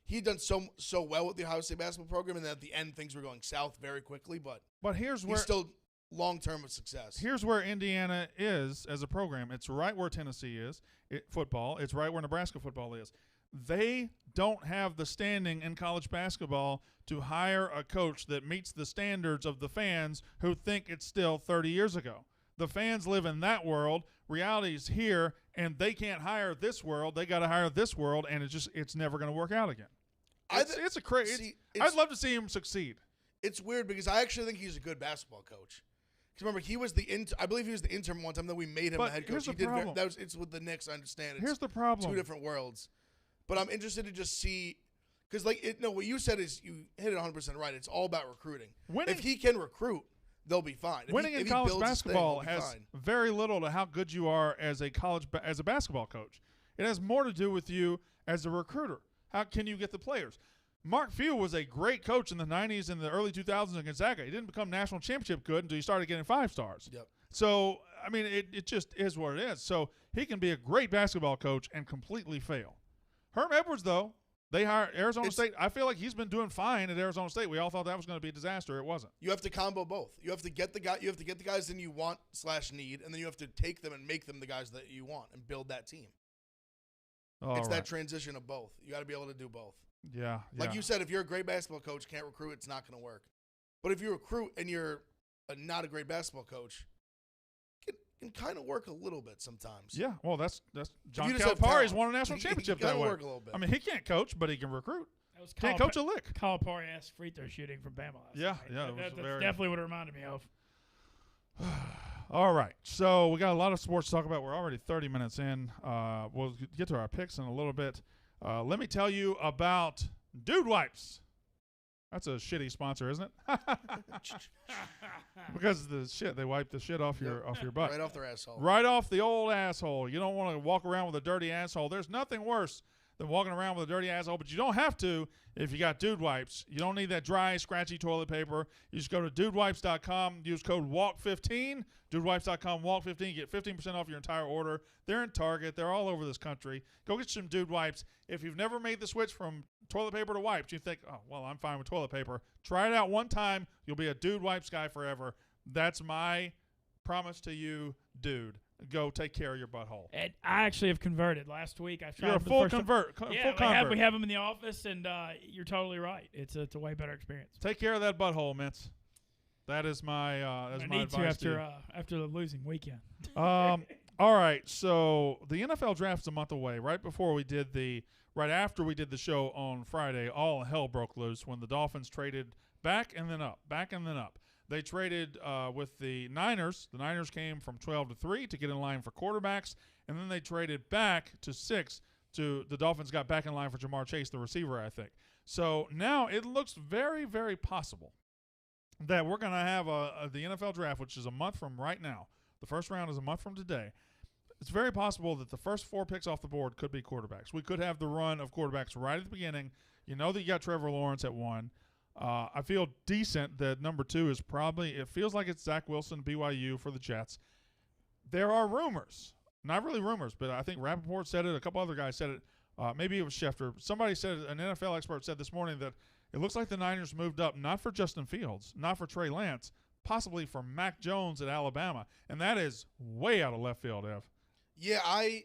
he'd done so well with the Ohio State basketball program, and then at the end things were going south very quickly. But he's still long-term with success. Here's where Indiana is as a program. It's right where Tennessee is, football. It's right where Nebraska football is. They don't have the standing in college basketball to hire a coach that meets the standards of the fans who think it's still 30 years ago. The fans live in that world. Reality's here, and they can't hire this world. They got to hire this world, and it's never going to work out again. It's a crazy. I'd love to see him succeed. It's weird because I actually think he's a good basketball coach. Because remember, he was I believe he was the interim one time that we made him the head coach. Here's the problem. It's with the Knicks. I understand. Here's the problem. Two different worlds. But I'm interested to just see, because what you said is you hit it 100% right. It's all about recruiting. If he can recruit, they'll be fine. Winning in college basketball has very little to how good you are as a basketball coach. It has more to do with you as a recruiter. How can you get the players? Mark Few was a great coach in the 90s and the early 2000s in Gonzaga. He didn't become national championship good until he started getting 5 stars. Yep. So, I mean, it just is what it is. So he can be a great basketball coach and completely fail. Herm Edwards, though, they hired Arizona State. I feel like he's been doing fine at Arizona State. We all thought that was going to be a disaster. It wasn't. You have to combo both. You have to get the guys that you want / need, and then you have to take them and make them the guys that you want and build that team. That transition of both. You got to be able to do both. Yeah. Like you said, if you're a great basketball coach, can't recruit, it's not going to work. But if you recruit and you're not a great basketball coach, it can kind of work a little bit sometimes. Yeah. Well, that's John you just have Calipari's talent, won a national championship it can that way. work a little bit. I mean, he can't coach, but he can recruit. That was Can't coach a lick. Calipari-esque free throw shooting from Bama last Yeah, night. yeah, it was That's very- definitely what it reminded me of. All right. So we got a lot of sports to talk about. We're already 30 minutes in. We'll get to our picks in a little bit. Let me tell you about Dude Wipes. That's a shitty sponsor, isn't it? Because the shit, they wipe the shit off your butt. Right off their asshole. Right off the old asshole. You don't want to walk around with a dirty asshole. There's nothing worse than walking around with a dirty asshole, but you don't have to if you got Dude Wipes. You don't need that dry, scratchy toilet paper. You just go to dudewipes.com, use code WALK15, dudewipes.com, WALK15, get 15% off your entire order. They're in Target. They're all over this country. Go get some Dude Wipes. If you've never made the switch from toilet paper to wipes, you think, oh, well, I'm fine with toilet paper. Try it out one time. You'll be a Dude Wipes guy forever. That's my promise to you, dude. Go take care of your butthole. And I actually have converted last week. I've tried You're a them the full first time. convert. Yeah, Full convert. we have them in the office, and you're totally right. It's a way better experience. Take care of that butthole, Mintz. That is my that's I my need to advice to after the losing weekend. you. All right, so the NFL draft's a month away. Right after we did the show on Friday, all hell broke loose when the Dolphins traded back and then up. They traded with the Niners. The Niners came from 12 to 3 to get in line for quarterbacks, and then they traded back to 6 to the Dolphins got back in line for Jamar Chase, the receiver, I think. So now it looks very, very possible that we're going to have the NFL draft, which is a month from right now. The first round is a month from today. It's very possible that the first 4 picks off the board could be quarterbacks. We could have the run of quarterbacks right at the beginning. You know that you got Trevor Lawrence at 1. I feel decent that number 2 is probably – it feels like it's Zach Wilson, BYU for the Jets. There are rumors. Not really rumors, but I think Rappaport said it. A couple other guys said it. Maybe it was Schefter. Somebody said – an NFL expert said this morning that it looks like the Niners moved up not for Justin Fields, not for Trey Lance, possibly for Mac Jones at Alabama. And that is way out of left field, Ev. Yeah, I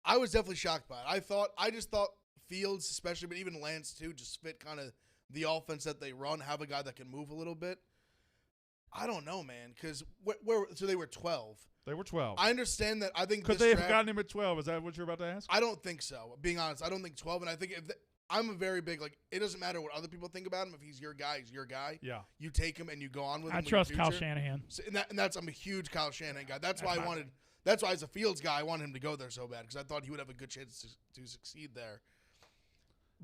was definitely shocked by it. I just thought Fields, especially, but even Lance too, just fit kind of the offense that they run. Have a guy that can move a little bit. I don't know, man, because so they were 12. They were 12. I understand that. I think Could they have gotten him at 12? Is that what you're about to ask? I don't think so. Being honest, I don't think 12. And I think I'm a very big it doesn't matter what other people think about him. If he's your guy, he's your guy. Yeah. You take him and you go on with him. I trust Kyle Shanahan. So, I'm a huge Kyle Shanahan guy. That's why That's why as a Fields guy, I wanted him to go there so bad because I thought he would have a good chance to succeed there.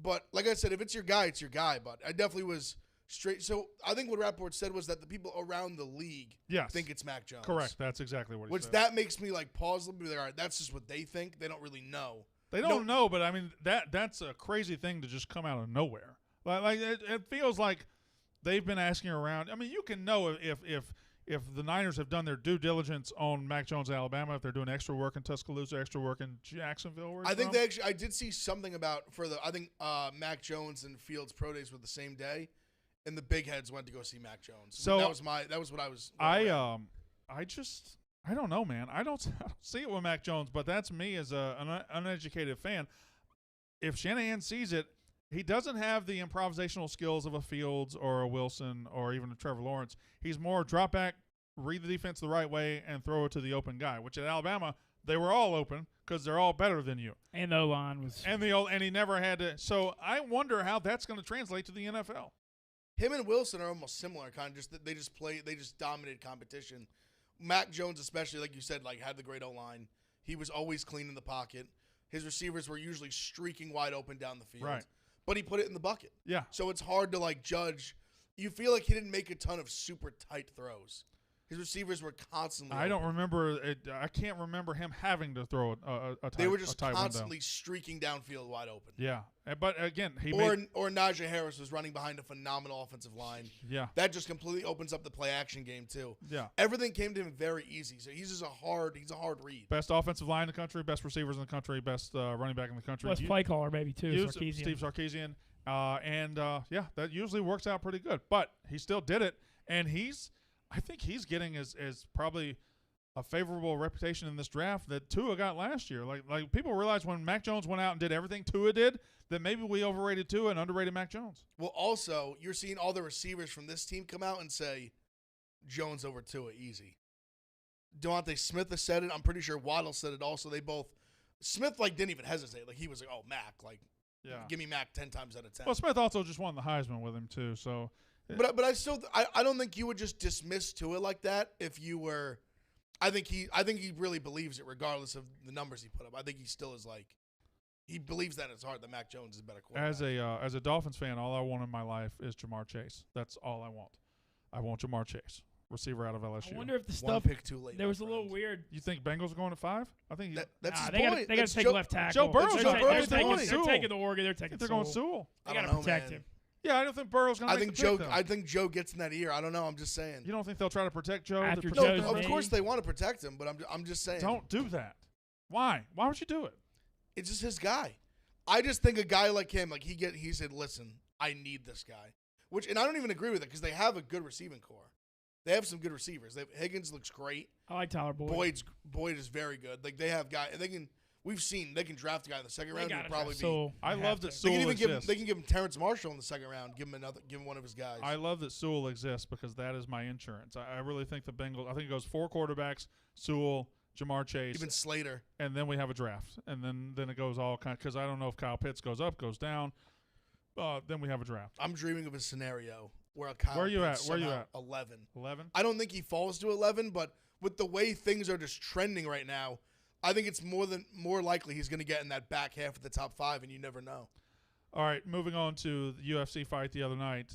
But like I said, if it's your guy, it's your guy. But I definitely was straight. So I think what Rappaport said was that the people around the league think it's Mac Jones. Correct. That's exactly what he said. Which that makes me pause a little bit. Like, all right, that's just what they think. They don't really know. They don't know, but I mean that's a crazy thing to just come out of nowhere. Like it feels like they've been asking around. I mean, you can know if the Niners have done their due diligence on Mac Jones in Alabama, if they're doing extra work in Tuscaloosa, extra work in Jacksonville. I think they actually. I did see something about I think Mac Jones and Fields pro days were the same day, and the big heads went to go see Mac Jones. So that was what I was. I don't know, man. I don't see it with Mac Jones, but that's me as an uneducated fan. If Shanahan sees it, he doesn't have the improvisational skills of a Fields or a Wilson or even a Trevor Lawrence. He's more drop back, read the defense the right way, and throw it to the open guy, which at Alabama, they were all open because they're all better than you. And the O-line was – And he never had to – so I wonder how that's going to translate to the NFL. Him and Wilson are almost similar, kind of they just dominated competition. Mac Jones especially, like you said, had the great O-line. He was always clean in the pocket. His receivers were usually streaking wide open down the field. Right. But he put it in the bucket. Yeah. So it's hard to judge. You feel like he didn't make a ton of super tight throws. His receivers were constantly. I don't remember it. I can't remember him having to throw a tight. They were just tight constantly streaking downfield wide open. Yeah, but again, or Najee Harris was running behind a phenomenal offensive line. Yeah, that just completely opens up the play action game too. Yeah, everything came to him very easy. So he's a hard read. Best offensive line in the country, best receivers in the country, best running back in the country. Best play caller maybe too. Steve Sarkisian. That usually works out pretty good. But he still did it, and I think he's getting as probably a favorable reputation in this draft that Tua got last year. Like people realize when Mac Jones went out and did everything Tua did, that maybe we overrated Tua and underrated Mac Jones. Well, also, you're seeing all the receivers from this team come out and say Jones over Tua easy. Devontae Smith has said it. I'm pretty sure Waddle said it also. They both – Smith, didn't even hesitate. He was like, oh, Mac. Give me Mac 10 times out of 10. Well, Smith also just won the Heisman with him too, so – But I still I don't think you would just dismiss Tua like that if you were – I think he really believes it regardless of the numbers he put up. I think he still is he believes that in his heart that Mac Jones is a better quarterback. As a Dolphins fan, all I want in my life is Jamar Chase. That's all I want. I want Jamar Chase, receiver out of LSU. I wonder if the One stuff pick too late. there was a little weird. You think Bengals are going at 5? I think That's his they point. got to take left tackle. Joe Burrow's Joe Burrow's they're point. taking the Oregon. They're taking they're going Sewell. Sewell. They I got don't to know, protect man. him. Yeah, I don't think Burrow's going to make the pick, though. I think Joe gets in that ear. I don't know. I'm just saying. You don't think they'll try to protect Joe? After to No, protect Joe's him? of name. course they want to protect him, but I'm just saying. Don't do that. Why? Why would you do it? It's just his guy. I just think a guy like him, he said, listen, I need this guy. And I don't even agree with it because they have a good receiving core. They have some good receivers. Higgins looks great. I like Tyler Boyd. Boyd is very good. They have guys. They can draft a guy in the second round. They Who gotta probably draft be. Sewell. I They love have that to. Sewell exists. They can give him Terrence Marshall in the second round. Give him one of his guys. I love that Sewell exists because that is my insurance. I really think the Bengals. I think it goes 4 quarterbacks: Sewell, Jamar Chase, Even Slater. and then we have a draft, and then it goes all kind. Because I don't know if Kyle Pitts goes up, goes down. Then we have a draft. I'm dreaming of a scenario where Kyle Where you Pitts at? Where you somehow at? 11. 11. I don't think he falls to 11, but with the way things are just trending right now, I think it's more likely he's going to get in that back half of the top 5, and you never know. All right, moving on to the UFC fight the other night.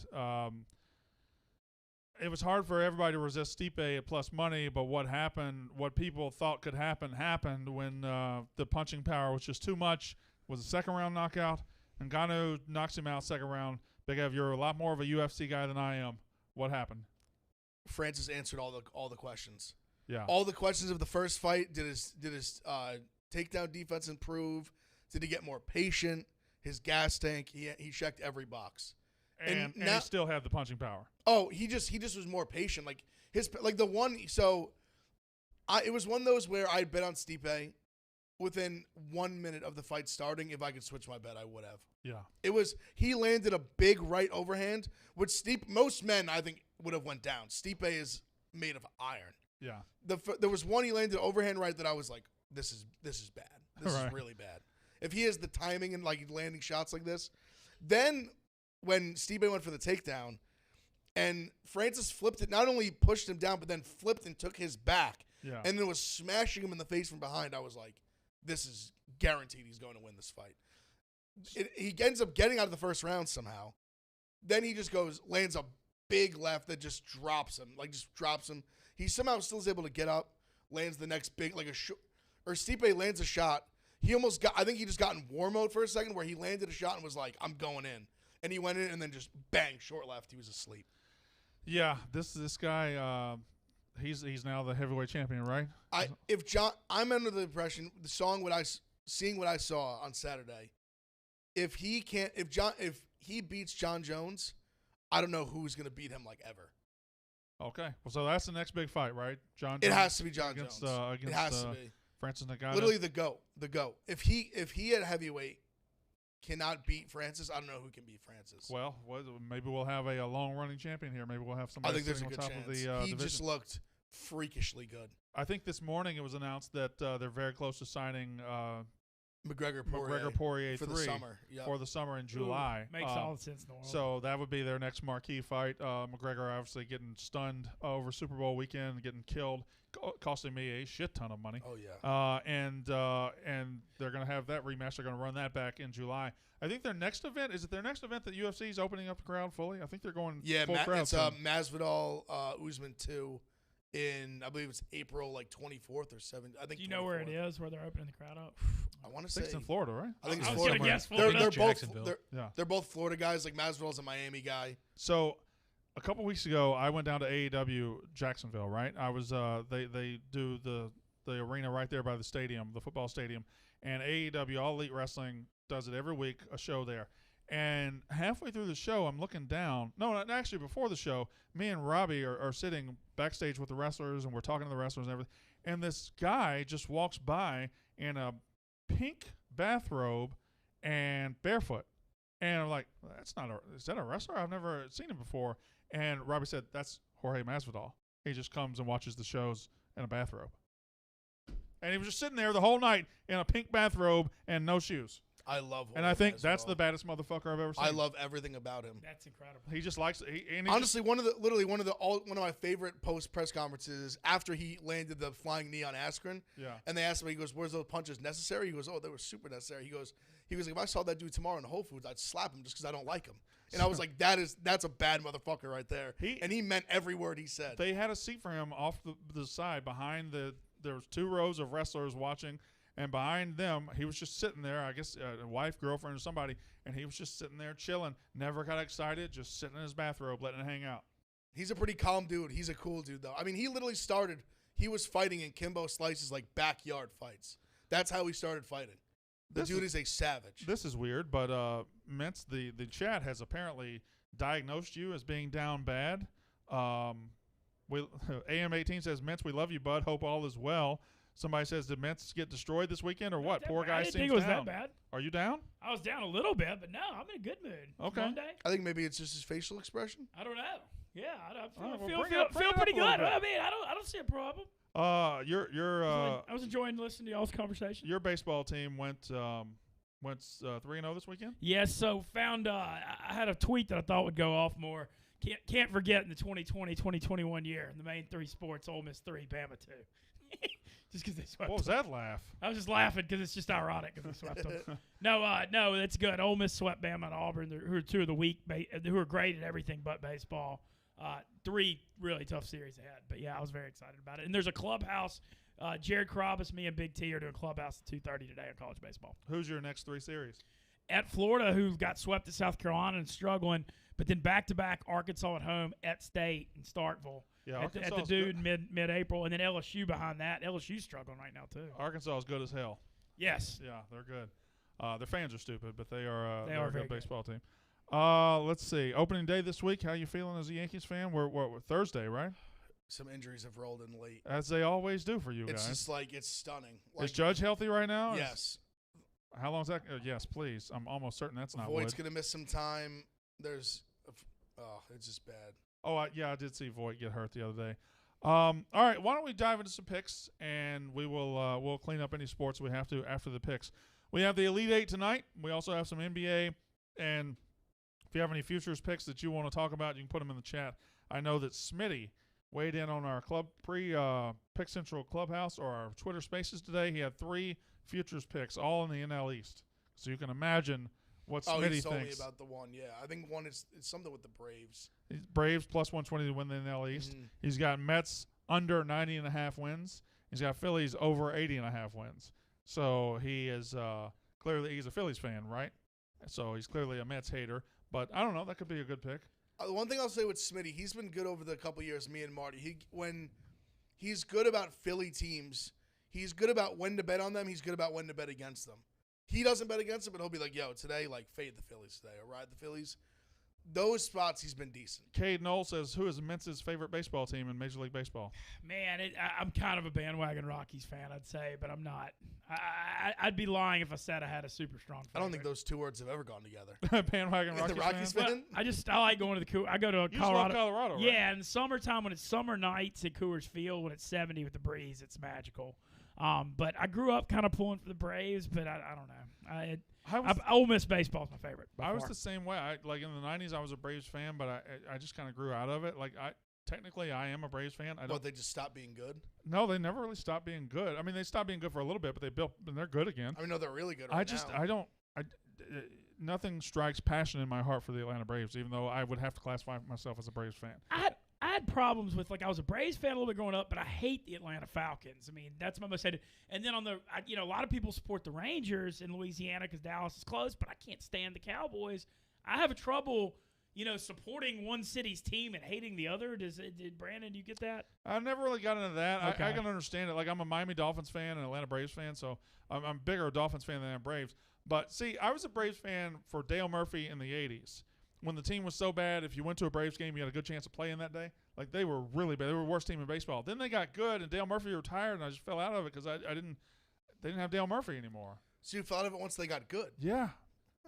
It was hard for everybody to resist Stipe at plus money, but what happened, what people thought could happen, happened when the punching power was just too much. Was a second-round knockout. Ngannou knocks him out second round. Big Ev, you're a lot more of a UFC guy than I am. What happened? Francis answered all the questions. Yeah. All the questions of the first fight. Did his takedown defense improve? Did he get more patient? His gas tank. He checked every box. And now, he still had the punching power. Oh, he just was more patient. It was one of those where I'd bet on Stipe. Within 1 minute of the fight starting, if I could switch my bet, I would have. Yeah. He landed a big right overhand, which most men I think would have went down. Stipe is made of iron. Yeah. There was one he landed overhand right that I was like, this is bad. This Right. is really bad. If he has the timing and landing shots like this, then when Stipe went for the takedown, and Francis flipped it, not only pushed him down, but then flipped and took his back, Yeah. and then was smashing him in the face from behind. I was like, this is guaranteed he's going to win this fight. He ends up getting out of the first round somehow. Then he just lands a big left that just drops him. He somehow still is able to get up, lands the next big, or Stipe lands a shot. I think he just got in war mode for a second where he landed a shot and was like, I'm going in. And he went in and then just bang, short left. He was asleep. Yeah. This guy, he's now the heavyweight champion, right? I'm under the impression seeing what I saw on Saturday, if he beats John Jones, I don't know who's going to beat him ever. Okay. Well, so that's the next big fight, right? John. It has to be John against, Jones. Against, it has to be. Francis Ngannou. Literally the GOAT. If he at heavyweight cannot beat Francis, I don't know who can beat Francis. Well, maybe we'll have a long-running champion here. Maybe we'll have somebody I think there's a sitting good on top chance. of the He division. just looked freakishly good. I think this morning it was announced that they're very close to signing McGregor Poirier for 3 the summer. Yep. for the summer in July. Ooh, makes all the sense in the world. So that would be their next marquee fight. McGregor obviously getting stunned over Super Bowl weekend, getting killed, costing me a shit ton of money. Oh yeah. And they're going to have that rematch. They're going to run that back in July. I think their next event is their next event that UFC is opening up the crowd fully. I think they're going full crowd. It's soon. Masvidal Usman 2 in I believe it's April 24th or 7th. I think. Do you know where it is? Where they're opening the crowd up? I want to I say think it's in Florida, right? I think it's I was Florida. gonna guess They're Florida. Jacksonville. They're both Florida guys. Masvidal's a Miami guy. So a couple weeks ago, I went down to AEW Jacksonville. Right, I was they do the arena right there by the stadium, the football stadium, and AEW All Elite Wrestling does it every week, a show there. And halfway through the show, I'm looking down. No, not actually before the show, me and Robbie are sitting backstage with the wrestlers, and we're talking to the wrestlers and everything. and this guy just walks by in a pink bathrobe and barefoot. And I'm like, is that a wrestler? I've never seen him before. And Robbie said, that's Jorge Masvidal. He just comes and watches the shows in a bathrobe. And he was just sitting there the whole night in a pink bathrobe and no shoes. I love Jorge And I think that's Masvidal. the baddest motherfucker I've ever seen. I love everything about him. That's incredible. He just likes it. Honestly, one of my favorite post press conferences after he landed the flying knee on Askren. Yeah. And they asked him, he goes, "Where's those punches necessary?" He goes, "Oh, they were super necessary." He goes, like, "If I saw that dude tomorrow in Whole Foods, I'd slap him just because I don't like him." And I was like, that's a bad motherfucker right there. And he meant every word he said. They had a seat for him off the side behind there was 2 rows of wrestlers watching. And behind them, he was just sitting there, I guess a wife, girlfriend, or somebody, and he was just sitting there chilling, never got excited, just sitting in his bathrobe, letting it hang out. He's a pretty calm dude. He's a cool dude, though. I mean, he literally he was fighting in Kimbo Slice's, like, backyard fights. That's how he started fighting. The dude is a savage. This is weird, but Mintz, the chat has apparently diagnosed you as being down bad. AM18 says, Mintz, we love you, bud. Hope all is well. Somebody says, did Mintz get destroyed this weekend or what? Poor guy I didn't seems think it was down. that bad. Are you down? I was down a little bit, but no, I'm in a good mood. Okay. Monday. I think maybe it's just his facial expression. I don't know. Yeah, I All right, well, feel bring it up pretty a little good. bit. I mean, I don't see a problem. Your I was enjoying listening to y'all's conversation. your baseball team went 3-0 this weekend? Yes, so found I had a tweet that I thought would go off more. Can't forget in the 2020-2021 year, in the main 3 sports, Ole Miss 3, Bama 2. Just because they swept. What was that laugh? I was just laughing because it's just ironic because they swept them. No, that's good. Ole Miss swept Bama and Auburn, who are 2 of the weak, who are great at everything but baseball. 3 really tough series ahead. But, yeah, I was very excited about it. And there's a clubhouse. Jared Carabas, me, and Big T are doing clubhouse at 2:30 today on college baseball. Who's your next 3 series? At Florida, who got swept at South Carolina and struggling, but then back-to-back Arkansas at home, at State, and Starkville. Yeah, at the Arkansas's dude mid-April, and then LSU behind that. LSU's struggling right now, too. Arkansas is good as hell. Yes. Yeah, they're good. Their fans are stupid, but they are They they're are a very good good. baseball team. Let's see. Opening day this week. How you feeling as a Yankees fan? We're Thursday, right? Some injuries have rolled in late. As they always do for you It's guys. just like, it's stunning. Like, Is Judge healthy right now? yes. How long is that? Yes, please. I'm almost certain that's not Voigt's Wood. going to miss some time. It's just bad. Oh, I did see Voight get hurt the other day. All right, why don't we dive into some picks, and we'll clean up any sports we have to after the picks. We have the Elite Eight tonight. We also have some NBA, and if you have any futures picks that you want to talk about, you can put them in the chat. I know that Smitty weighed in on our club Pick Central Clubhouse or our Twitter Spaces today. He had 3 futures picks, all in the NL East. So you can imagine what Smitty he told me thinks. about the one. Yeah, I think one is it's something with the Braves. Braves plus 120 to win the NL East. Mhm. He's got Mets under 90.5 wins. He's got Phillies over 80.5 wins. So he is clearly he's a Phillies fan, right? So he's clearly a Mets hater. But I don't know. That could be a good pick. The one thing I'll say with Smitty, he's been good over the couple years. Me and Marty, when he's good about Philly teams, he's good about when to bet on them. He's good about when to bet against them. He doesn't bet against them, but he'll be like, "Yo, today, like, fade the Phillies today or ride the Phillies." Those spots, he's been decent. Cade Knoll says, who is Mentz's favorite baseball team in Major League Baseball? Man, I'm kind of a bandwagon Rockies fan, I'd say, but I'm not. I'd be lying if I said I had a super strong favorite. I don't think those 2 words have ever gone together. Bandwagon The Rockies, Rockies fan? fan? I like going to I go to You just Colorado. love Colorado, right? Yeah, in the summertime when it's summer nights at Coors Field when it's 70 with the breeze, it's magical. But I grew up kind of pulling for the Braves, but I don't know. Ole Miss baseball is my favorite. I was the same way. Like in the 90s, I was a Braves fan, but I just kind of grew out of it. Like technically, I am a Braves fan. But they just stopped being good. No, they never really stopped being good. I mean, they stopped being good for a little bit, but and they're good again. I mean, no, they're really good right now. Nothing strikes passion in my heart for the Atlanta Braves, even though I would have to classify myself as a Braves fan. I had problems with, like, I was a Braves fan a little bit growing up, but I hate the Atlanta Falcons. I mean, that's my most hated. And then a lot of people support the Rangers in Louisiana because Dallas is close, but I can't stand the Cowboys. I have trouble, supporting one city's team and hating the other. Did Brandon, do you get that? I never really got into that. Okay. I can understand it. Like, I'm a Miami Dolphins fan and Atlanta Braves fan, so I'm bigger a Dolphins fan than I'm Braves. But, see, I was a Braves fan for Dale Murphy in the 80s. when the team was so bad, if you went to a Braves game, you had a good chance of playing that day. Like, they were really bad. They were the worst team in baseball. Then they got good, and Dale Murphy retired, and I just fell out of it because they didn't have Dale Murphy anymore. So you fell out of it once they got good. Yeah.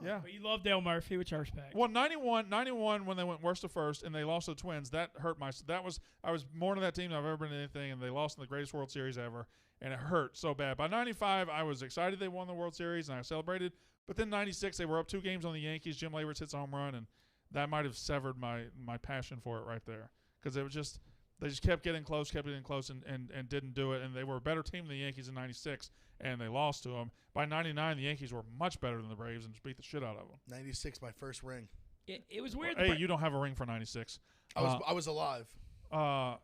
Yeah. But you love Dale Murphy, which I respect. Well, 91 when they went worst to first and they lost to the Twins, that hurt I was more to that team than I've ever been to anything, and they lost in the greatest World Series ever, and it hurt so bad. By 95, I was excited they won the World Series, and I celebrated. But then 96, they were up 2 games on the Yankees. Jim Leyritz hits a home run, and that might have severed my passion for it right there, because it was they just kept getting close, and didn't do it. And they were a better team than the Yankees in 96, and they lost to them. By 99, the Yankees were much better than the Braves and just beat the shit out of them. 96, my first ring. It was weird. Hey, you don't have a ring for 96. I was alive. How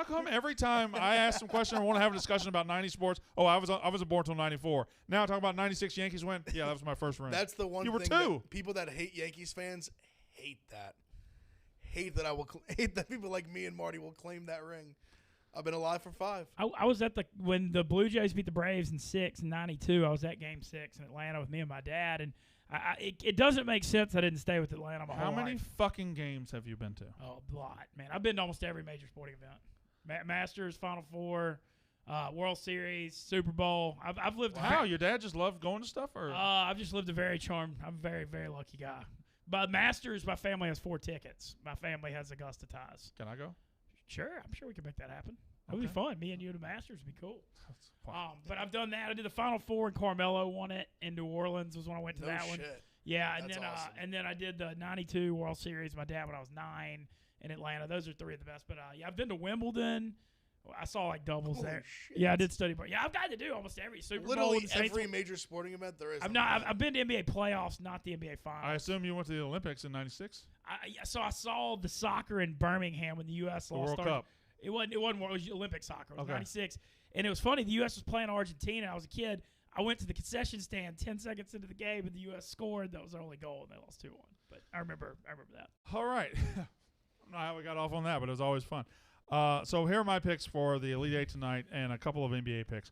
come every time I ask some question or want to have a discussion about 90 sports, I wasn't born until 94. Now talk about 96 Yankees win. Yeah, that was my first ring. That's the one you thing were 2. That people that hate Yankees fans hate that. Hate that hate that people like me and Marty will claim that ring. I've been alive for 5. I was at when the Blue Jays beat the Braves in 6 in 92. I was at Game 6 in Atlanta with me and my dad, and it doesn't make sense I didn't stay with Atlanta my whole life. How many fucking games have you been to? Oh, a lot, man. I've been to almost every major sporting event. Masters, Final Four, World Series, Super Bowl. I've lived. Wow, your dad just loved going to stuff, or? I've just lived a very charmed. I'm a very, very lucky guy. But Masters, my family has 4 tickets. My family has Augusta ties. Can I go? Sure, I'm sure we can make that happen. That would be fun. Me and you at the Masters would be cool. But I've done that. I did the Final Four, and Carmelo won it in New Orleans. Was when I went to that one. Yeah, and That's then awesome. and then I did the '92 World Series. My dad when I was 9 in Atlanta. Those are 3 of the best. But yeah, I've been to Wimbledon. I saw like doubles Holy there. shit. Yeah, I did study part. Yeah, I've gotten to do almost every Super Bowl. Literally and every major sporting event there is. I've been to NBA playoffs, not the NBA finals. I assume you went to the Olympics in 96? So I saw the soccer in Birmingham when the U.S. The lost. World Cup. It wasn't. It was Olympic soccer. It was Okay. 96, and it was funny. The U.S. was playing Argentina. I was a kid. I went to the concession stand 10 seconds into the game, and the U.S. scored. That was their only goal, and they lost 2-1. But I remember that. All right. I don't know how we got off on that, but it was always fun. So here are my picks for the Elite Eight tonight, and a couple of NBA picks.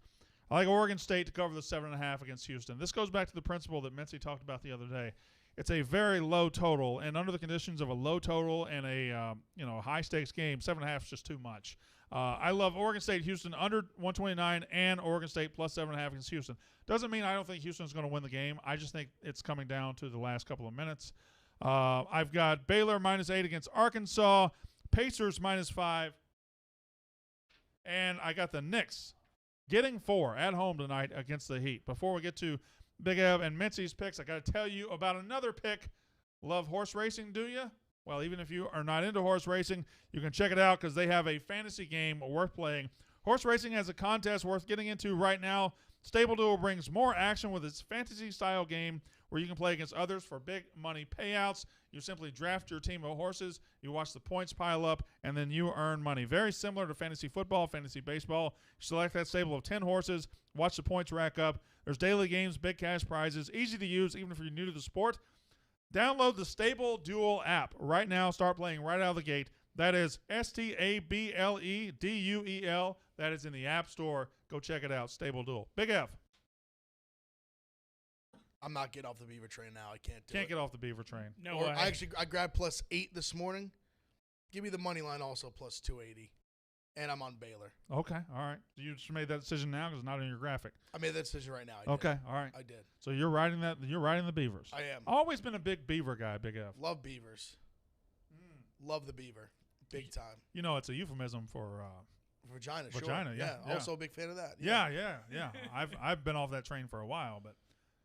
I like Oregon State to cover the 7.5 against Houston. This goes back to the principle that Mincy talked about the other day. It's a very low total, and under the conditions of a low total and a high stakes game, 7.5 is just too much. I love Oregon State, Houston under 129, and Oregon State plus 7.5 against Houston. Doesn't mean I don't think Houston's going to win the game. I just think it's coming down to the last couple of minutes. I've got Baylor -8 against Arkansas, Pacers -5, and I got the Knicks getting 4 at home tonight against the Heat. Before we get to Big Ev and Mincy's picks, I got to tell you about another pick. Love horse racing, do you? Well, even if you are not into horse racing, you can check it out because they have a fantasy game worth playing. Horse racing has a contest worth getting into right now. Stable Duel brings more action with its fantasy-style game where you can play against others for big money payouts. You simply draft your team of horses, you watch the points pile up, and then you earn money. Very similar to fantasy football, fantasy baseball. You select that stable of 10 horses, watch the points rack up. There's daily games, big cash prizes, easy to use even if you're new to the sport. Download the Stable Duel app right now. Start playing right out of the gate. That is StableDuel. That is in the App Store. Go check it out. Stable Duel. Big F. I'm not getting off the Beaver train now. I can't do it. Can't get off the Beaver train. No Or way. I grabbed +8 this morning. Give me the money line also +280. And I'm on Baylor. Okay. All right. So you just made that decision now because it's not in your graphic. I made that decision right now. I did. Okay. All right. I did. So you're riding that. You're riding the Beavers. I am. Always been a big Beaver guy. Big F. Love Beavers. Love the Beaver. Big time. You know, it's a euphemism for Vagina, Vagina, sure. yeah. Also a big fan of that. Yeah. I've been off that train for a while, but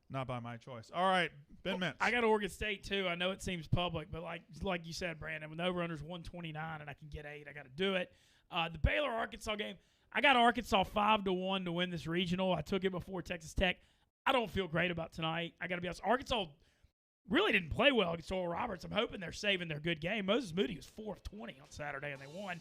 not by my choice. All right, Ben Mintz. I got Oregon State too. I know it seems public, but like you said, Brandon, when the over-under is 129 and I can get 8, I got to do it. The Baylor-Arkansas game, I got Arkansas 5-1 to win this regional. I took it before Texas Tech. I don't feel great about tonight. I got to be honest. Arkansas really didn't play well against Oral Roberts. I'm hoping they're saving their good game. Moses Moody was 4 of 20 on Saturday, and they won.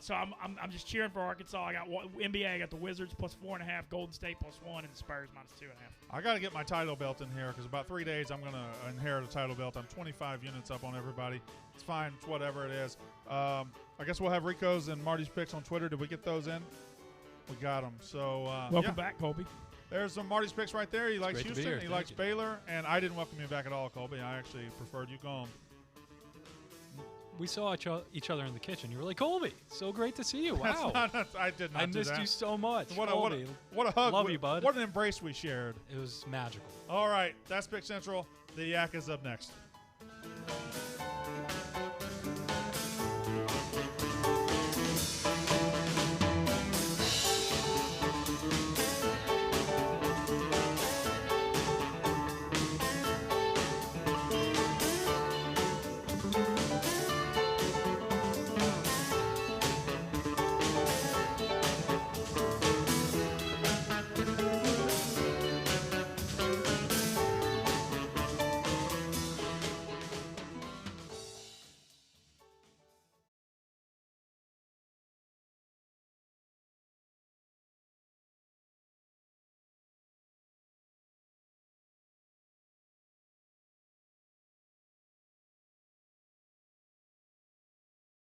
So I'm just cheering for Arkansas. I got NBA. I got the Wizards +4.5, Golden State +1, and the Spurs -2.5. I got to get my title belt in here because about 3 days I'm going to inherit a title belt. I'm 25 units up on everybody. It's fine. It's whatever it is. I guess we'll have Rico's and Marty's picks on Twitter. Did we get those in? We got them. So Welcome back, Colby. There's some Marty's picks right there. He likes great to be Houston. here. He Thank likes you. Baylor. And I didn't welcome you back at all, Colby. I actually preferred you gone. we saw each other in the kitchen. You were like, Colby, so great to see you. Wow. I did not I do missed that. you so much. What Colby. a hug. Love you, bud. What an embrace we shared. It was magical. All right, that's Pick Central. The Yak is up next.